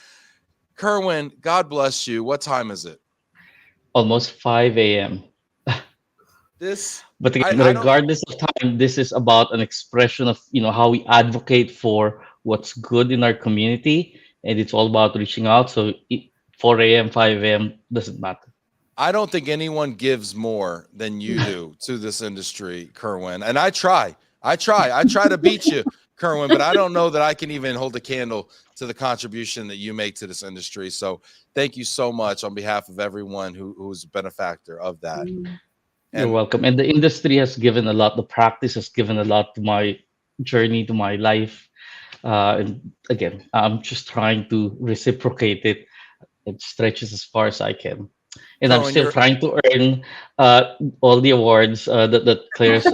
S1: Kerwin, God bless you. What time is it?
S9: Almost 5 a.m. But again, regardless of time, this is about an expression of how we advocate for what's good in our community, and it's all about reaching out. So 4 a.m., 5 a.m. doesn't matter.
S1: I don't think anyone gives more than you do to this industry, Kerwin. And I try to beat you, Kerwin, but I don't know that I can even hold a candle to the contribution that you make to this industry. So thank you so much on behalf of everyone who's a benefactor of that.
S9: You're welcome. And the industry has given a lot. The practice has given a lot to my journey, to my life. And again, I'm just trying to reciprocate it. It stretches as far as I can. And I'm
S1: Kerwin,
S9: still trying to earn all the awards that Claire's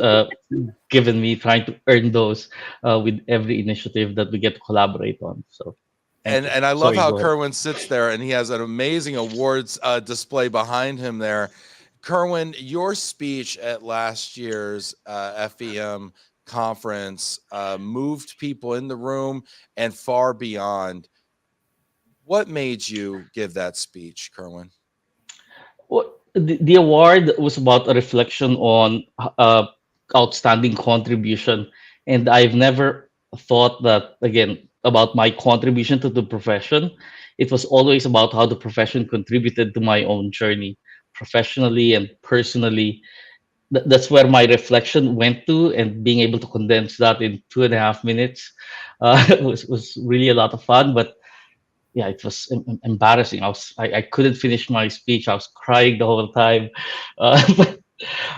S9: given me, trying to earn those with every initiative that we get to collaborate on. So thank you.
S1: and I love
S9: Sorry,
S1: how
S9: go ahead.
S1: Kerwin sits there and he has an amazing awards display behind him there. Kerwin, your speech at last year's FEM conference moved people in the room and far beyond. What made you give that speech, Kerwin?
S9: Well, the award was about a reflection on outstanding contribution, and I've never thought that again about my contribution to the profession. It was always about how the profession contributed to my own journey, professionally and personally. That's where my reflection went to, and being able to condense that in 2.5 minutes was really a lot of fun. But yeah, it was embarrassing. I couldn't finish my speech. I was crying the whole time.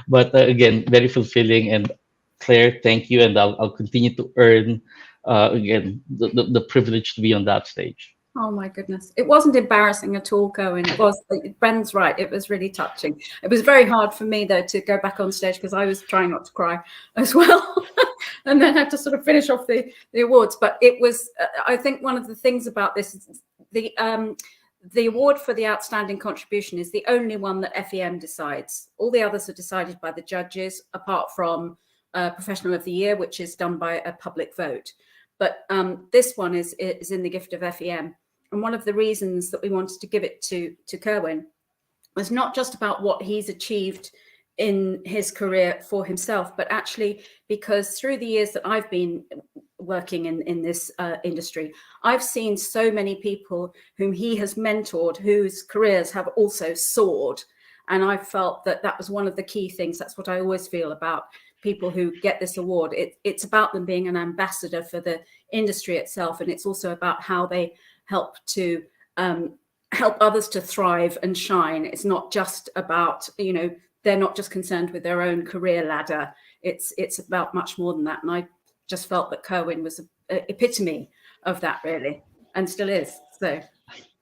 S9: But again, very fulfilling. And Claire, thank you. And I'll continue to earn again the privilege to be on that stage.
S2: Oh my goodness. It wasn't embarrassing at all, Cohen. It was, Ben's right. It was really touching. It was very hard for me though to go back on stage because I was trying not to cry as well. And then had to sort of finish off the awards. But it was, I think one of the things about this is the award for the outstanding contribution is the only one that FEM decides. All the others are decided by the judges, apart from Professional of the Year, which is done by a public vote. But this one is in the gift of FEM. And one of the reasons that we wanted to give it to Kerwin was not just about what he's achieved in his career for himself, but actually because through the years that I've been working in this industry, I've seen so many people whom he has mentored whose careers have also soared. And I felt that that was one of the key things. That's what I always feel about people who get this award. It's about them being an ambassador for the industry itself. And it's also about how they help to help others to thrive and shine. It's not just about, they're not just concerned with their own career ladder. It's about much more than that. And I just felt that Kerwin was an epitome of that, really, and still is. So,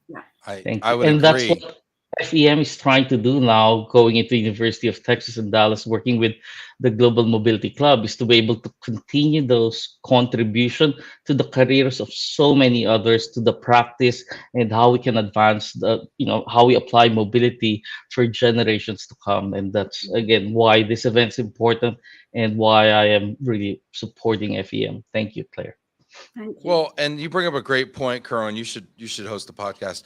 S2: yeah.
S1: I would agree.
S9: That's what FEM is trying to do now, going into University of Texas in Dallas, working with the Global Mobility Club, is to be able to continue those contribution to the careers of so many others, to the practice and how we can advance the, how we apply mobility for generations to come. And that's again why this event's important and why I am really supporting FEM. Thank you, Claire.
S2: Thank you.
S1: Well, and you bring up a great point, Kerwin. You should host a podcast.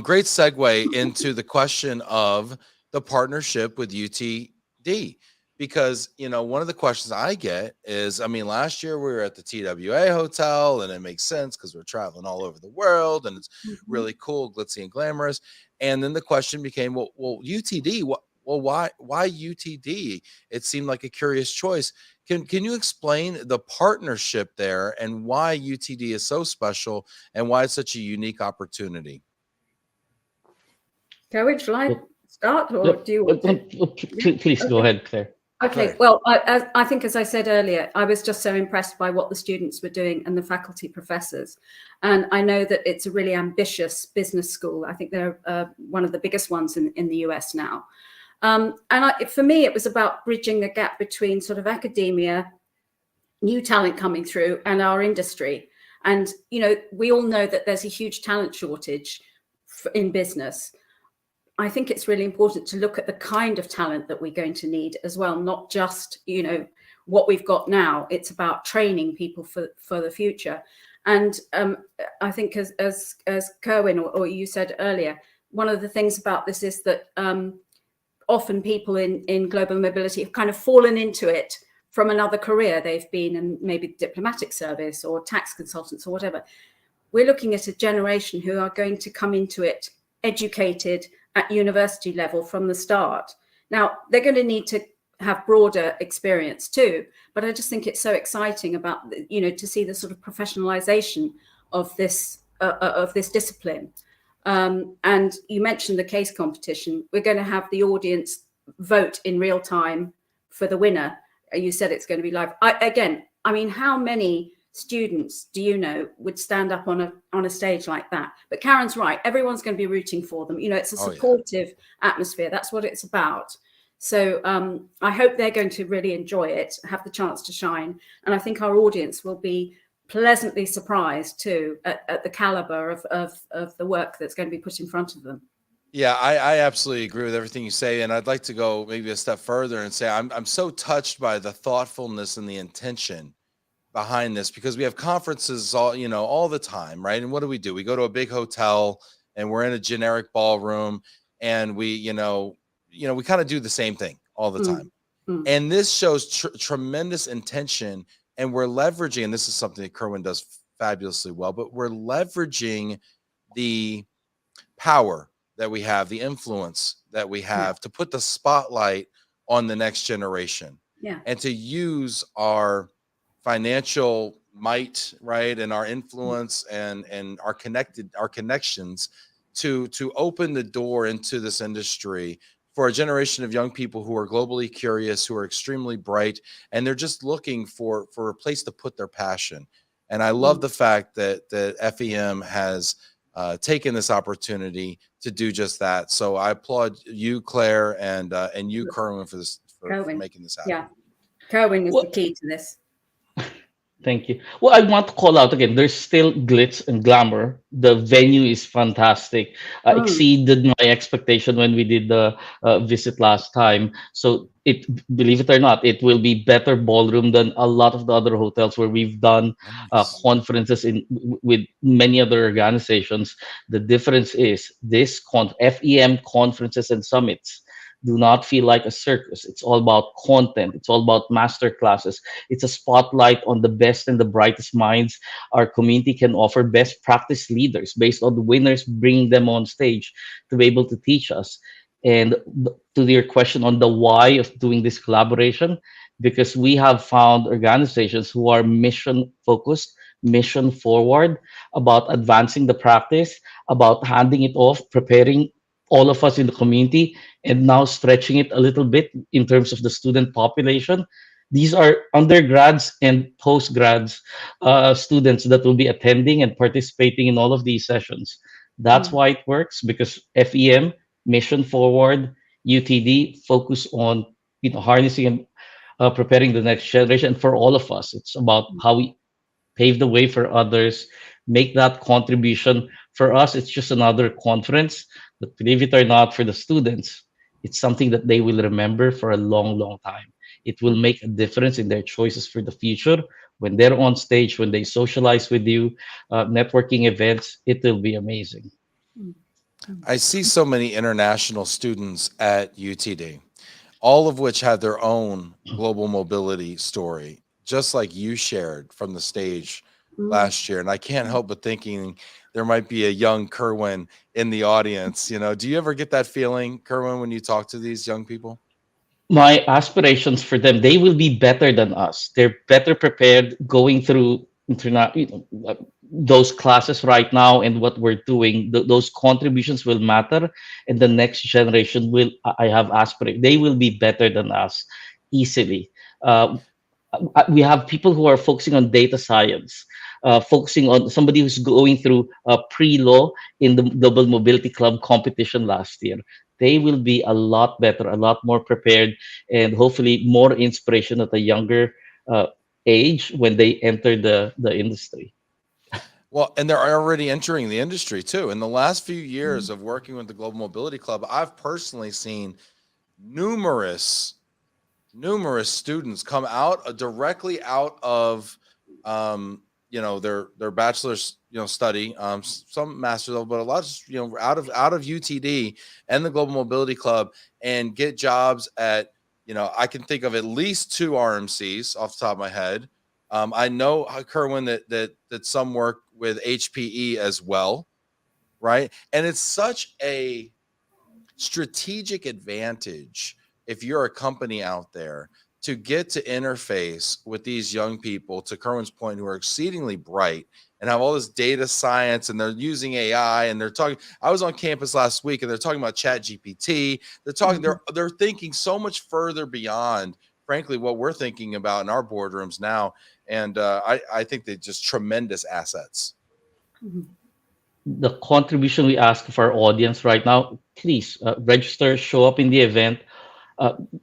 S1: Great segue into the question of the partnership with UTD, because one of the questions I get is, last year we were at the TWA hotel, and it makes sense because we're traveling all over the world, and it's really cool, glitzy and glamorous. And then the question became, well, UTD, why UTD? It seemed like a curious choice. Can you explain the partnership there and why UTD is so special and why it's such a unique opportunity?
S2: Kerwin, shall I start, or do you want to?
S9: Please go ahead, Claire.
S2: Okay, well, I think, as I said earlier, I was just so impressed by what the students were doing and the faculty professors. And I know that it's a really ambitious business school. I think they're one of the biggest ones in the US now. For me, it was about bridging the gap between sort of academia, new talent coming through, and our industry. And, we all know that there's a huge talent shortage in business. I think it's really important to look at the kind of talent that we're going to need as well, not just, what we've got now. It's about training people for the future. And I think as Kerwin or you said earlier, one of the things about this is that often people in global mobility have kind of fallen into it from another career. They've been in maybe diplomatic service or tax consultants or whatever. We're looking at a generation who are going to come into it educated at university level from the start. Now, they're going to need to have broader experience too, but I just think it's so exciting about, to see the sort of professionalization of this discipline. And you mentioned the case competition. We're going to have the audience vote in real time for the winner. You said it's going to be live. How many students do you know would stand up on a stage like that? But Karen's right. Everyone's going to be rooting for them. You know, it's a supportive atmosphere. That's what it's about. So I hope they're going to really enjoy it, have the chance to shine. And I think our audience will be pleasantly surprised too at the caliber of the work that's going to be put in front of them.
S1: Yeah, I absolutely agree with everything you say. And I'd like to go maybe a step further and say I'm so touched by the thoughtfulness and the intention behind this, because we have conferences all the time, right? And what do? We go to a big hotel and we're in a generic ballroom and we kind of do the same thing all the time. And this shows tremendous intention, and we're leveraging, and this is something that Kerwin does fabulously well, but we're leveraging the power that we have, the influence that we have to put the spotlight on the next generation, and to use our financial might, right, and our influence and our connections to open the door into this industry for a generation of young people who are globally curious, who are extremely bright, and they're just looking for a place to put their passion. And I love the fact that FEM has taken this opportunity to do just that. So I applaud you, Claire, and you, Kerwin, for making this happen.
S2: Yeah, Kerwin is the key to this.
S9: Thank you. Well, I want to call out again, there's still glitz and glamour. The venue is fantastic. Exceeded my expectation when we did the visit last time. So believe it or not, it will be better ballroom than a lot of the other hotels where we've done conferences with many other organizations. The difference is this FEM conferences and summits do not feel like a circus. It's all about content. It's all about master classes. It's a spotlight on the best and the brightest minds our community can offer, best practice leaders based on the winners, bringing them on stage to be able to teach us. And to your question on the why of doing this collaboration, because we have found organizations who are mission focused, mission forward, about advancing the practice, about handing it off, preparing all of us in the community, and now stretching it a little bit in terms of the student population. These are undergrads and postgrads students that will be attending and participating in all of these sessions. That's why it works, because FEM, mission forward, UTD, focus on harnessing and preparing the next generation. And for all of us, it's about how we pave the way for others, make that contribution. For us, it's just another conference, but believe it or not, for the students, it's something that they will remember for a long, long time. It will make a difference in their choices for the future. When they're on stage, when they socialize with you, networking events, it will be amazing.
S1: I see so many international students at UTD, all of which have their own global mobility story, just like you shared from the stage last year. And I can't help but thinking there might be a young Kerwin in the audience. Do you ever get that feeling, Kerwin, when you talk to these young people?
S9: My aspirations for them, they will be better than us. They're better prepared going through those classes right now, and what we're doing. Those contributions will matter, and the next generation will, I have aspirations, they will be better than us easily. We have people who are focusing on data science, focusing on somebody who's going through pre-law in the Global Mobility Club competition last year. They will be a lot better, a lot more prepared, and hopefully more inspiration at a younger age when they enter the industry.
S1: Well, and they're already entering the industry too. In the last few years of working with the Global Mobility Club, I've personally seen numerous students come out directly out of their bachelor's study, some master's level, but a lot of out of UTD and the Global Mobility Club, and get jobs at I can think of at least 2 RMCs off the top of my head. I know, Kerwin, that some work with HPE as well, right? And it's such a strategic advantage if you're a company out there to get to interface with these young people, to Kerwin's point, who are exceedingly bright and have all this data science, and they're using AI, and they're talking. I was on campus last week, and they're talking about Chat GPT. They're talking. They're thinking so much further beyond, frankly, what we're thinking about in our boardrooms now. And I think they're just tremendous assets.
S9: The contribution we ask of our audience right now, please register, show up in the event,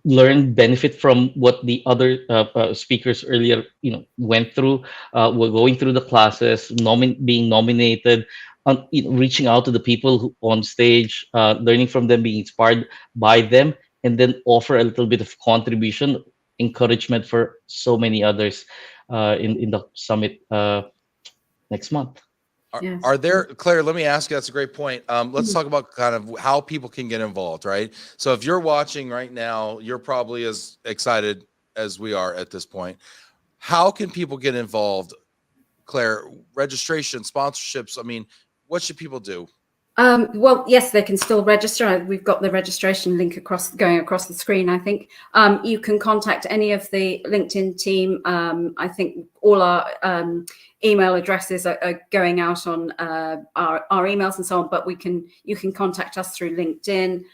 S9: learn, benefit from what the other speakers earlier, went through. We're going through the classes, being nominated, reaching out to the people who on stage, learning from them, being inspired by them, and then offer a little bit of contribution, encouragement for so many others in the summit next month.
S2: Yes.
S1: Are there, Claire, let me ask you, that's a great point. Let's talk about kind of how people can get involved, right? So if you're watching right now, you're probably as excited as we are at this point. How can people get involved, Claire? Registration, sponsorships, I mean, what should people do?
S2: Well, yes, they can still register. We've got the registration link going across the screen, I think. You can contact any of the LinkedIn team. I think all our email addresses are going out on our emails and so on, but you can contact us through LinkedIn.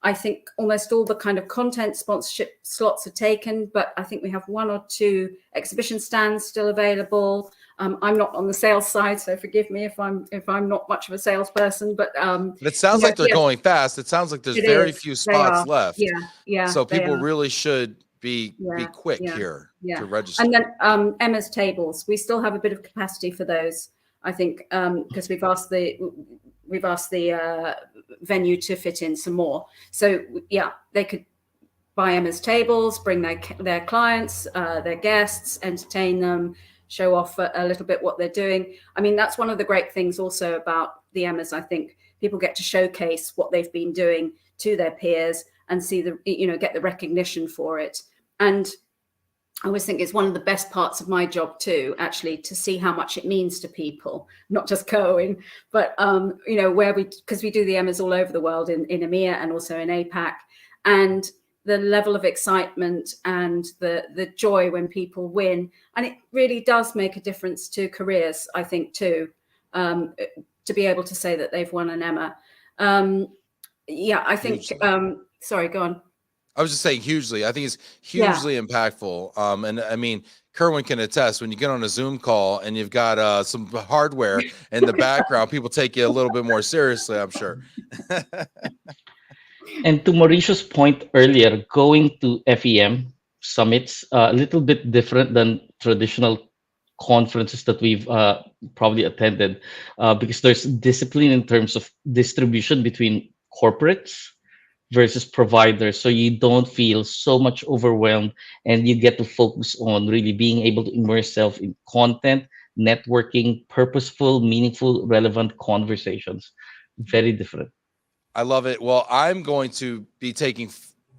S2: I think almost all the kind of content sponsorship slots are taken, but I think we have 1 or 2 exhibition stands still available. I'm not on the sales side, so forgive me if I'm not much of a salesperson, but
S1: it sounds like they're going fast. It sounds like there's very few spots left.
S2: Yeah.
S1: So people really should be quick here to register.
S2: And then Emma's tables, we still have a bit of capacity for those, I think, because we've asked the venue to fit in some more. So yeah, they could buy Emma's tables, bring their clients, their guests, entertain them, show off a little bit what they're doing. I mean, that's one of the great things also about the Emmas. I think people get to showcase what they've been doing to their peers and see get the recognition for it. And I always think it's one of the best parts of my job too, actually, to see how much it means to people, not just Cohen, but because we do the Emmas all over the world in EMEA and also in APAC, and the level of excitement and the joy when people win. And it really does make a difference to careers, I think, too, to be able to say that they've won an Emma. I think, sorry, go on.
S1: I was just saying hugely. I think it's hugely impactful. And I mean, Kerwin can attest, when you get on a Zoom call and you've got some hardware in the background, people take you a little bit more seriously, I'm sure.
S9: And to Mauricio's point earlier, going to FEM summits a little bit different than traditional conferences that we've probably attended, because there's discipline in terms of distribution between corporates versus providers. So you don't feel so much overwhelmed, and you get to focus on really being able to immerse yourself in content, networking, purposeful, meaningful, relevant conversations. Very different.
S1: I love it. Well, I'm going to be taking,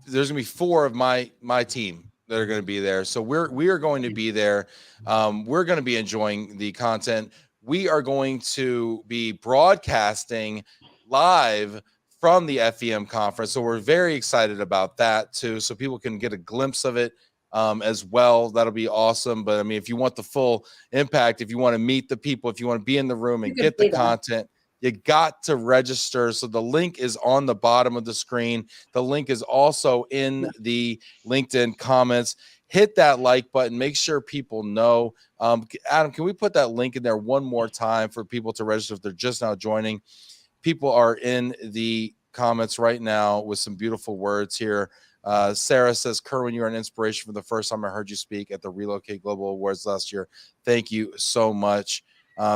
S1: there's going to be 4 of my team that are going to be there. So we are going to be there. We're going to be enjoying the content. We are going to be broadcasting live from the FEM conference. So we're very excited about that too. So people can get a glimpse of it as well. That'll be awesome. But I mean, if you want the full impact, if you want to meet the people, if you want to be in the room and get the content, you got to register. So the link is on the bottom of the screen. The link is also in the LinkedIn comments. Hit that like button. Make sure people know. Adam, can we put that link in there one more time for people to register if they're just now joining? People are in the comments right now with some beautiful words here. Sarah says, Kerwin, you're an inspiration from the first time I heard you speak at the Relocate Global Awards last year. Thank you so much.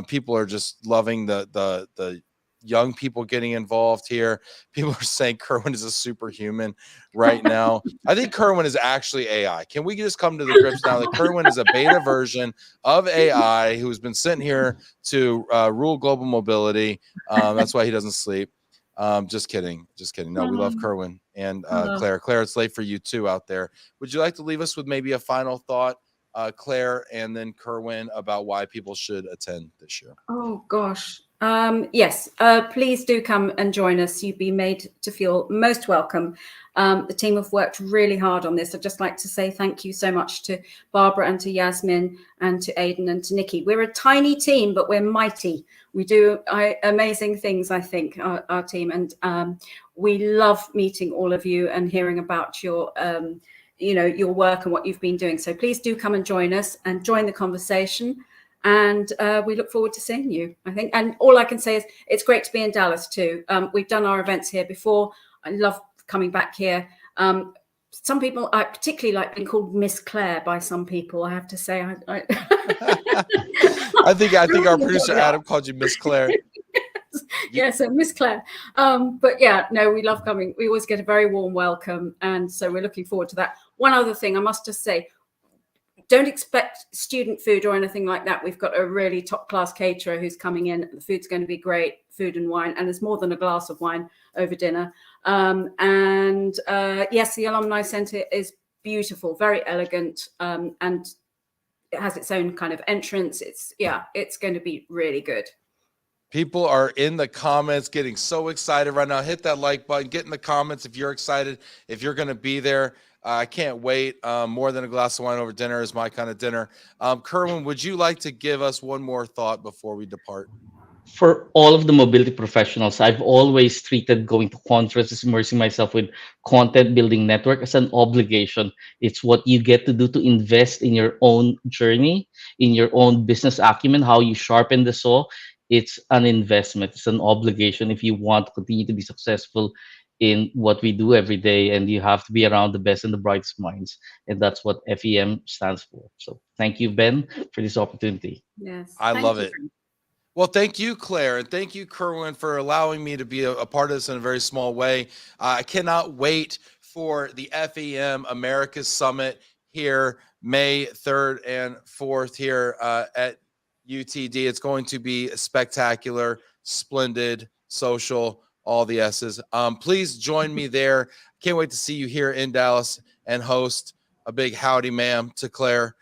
S1: People are just loving the young people getting involved here. People are saying Kerwin is a superhuman right now. I think Kerwin is actually AI. Can we just come to the grips now that Kerwin is a beta version of AI who's been sent here to rule global mobility? That's why he doesn't sleep. Just kidding. No, we love Kerwin and Claire. Claire, it's late for you too out there. Would you like to leave us with maybe a final thought, Claire, and then Kerwin, about why people should attend this year?
S2: Oh gosh. Yes, please do come and join us. You'd be made to feel most welcome. The team have worked really hard on this. I'd just like to say thank you so much to Barbara and to Yasmin and to Aidan and to Nikki. We're a tiny team, but we're mighty. We do amazing things, I think, our team. And we love meeting all of you and hearing about your your work and what you've been doing. So please do come and join us and join the conversation. And we look forward to seeing you, I think. And all I can say is it's great to be in Dallas too. We've done our events here before. I love coming back here. Some people, I particularly like being called Miss Claire by some people, I have to say. I
S1: think our producer Adam called you Miss Claire.
S2: Yeah, so Miss Claire. But yeah, no, we love coming. We always get a very warm welcome. And so we're looking forward to that. One other thing I must just say, don't expect student food or anything like that. We've got a really top class caterer who's coming in. The food's going to be great, food and wine. And there's more than a glass of wine over dinner. Yes, the Alumni Center is beautiful, very elegant. And it has its own kind of entrance. It's going to be really good.
S1: People are in the comments getting so excited right now. Hit that like button. Get in the comments if you're excited, if you're going to be there. I can't wait. More than a glass of wine over dinner is my kind of dinner. Kerwin, would you like to give us one more thought before we depart?
S9: For all of the mobility professionals, I've always treated going to conferences, immersing myself with content building network as an obligation. It's what you get to do to invest in your own journey, in your own business acumen, how you sharpen the saw. It's an investment. It's an obligation if you want to continue to be successful in what we do every day, and you have to be around the best and the brightest minds, and that's what FEM stands for. So thank you, Ben, for this opportunity.
S2: Yes,
S1: I love it. Well, thank you, Claire, and thank you, Kerwin, for allowing me to be a part of this in a very small way. I cannot wait for the FEM Americas Summit here May 3rd and 4th here at UTD. It's going to be spectacular, splendid, social, all the S's. Please join me there. Can't wait to see you here in Dallas and host a big howdy, ma'am, to Claire.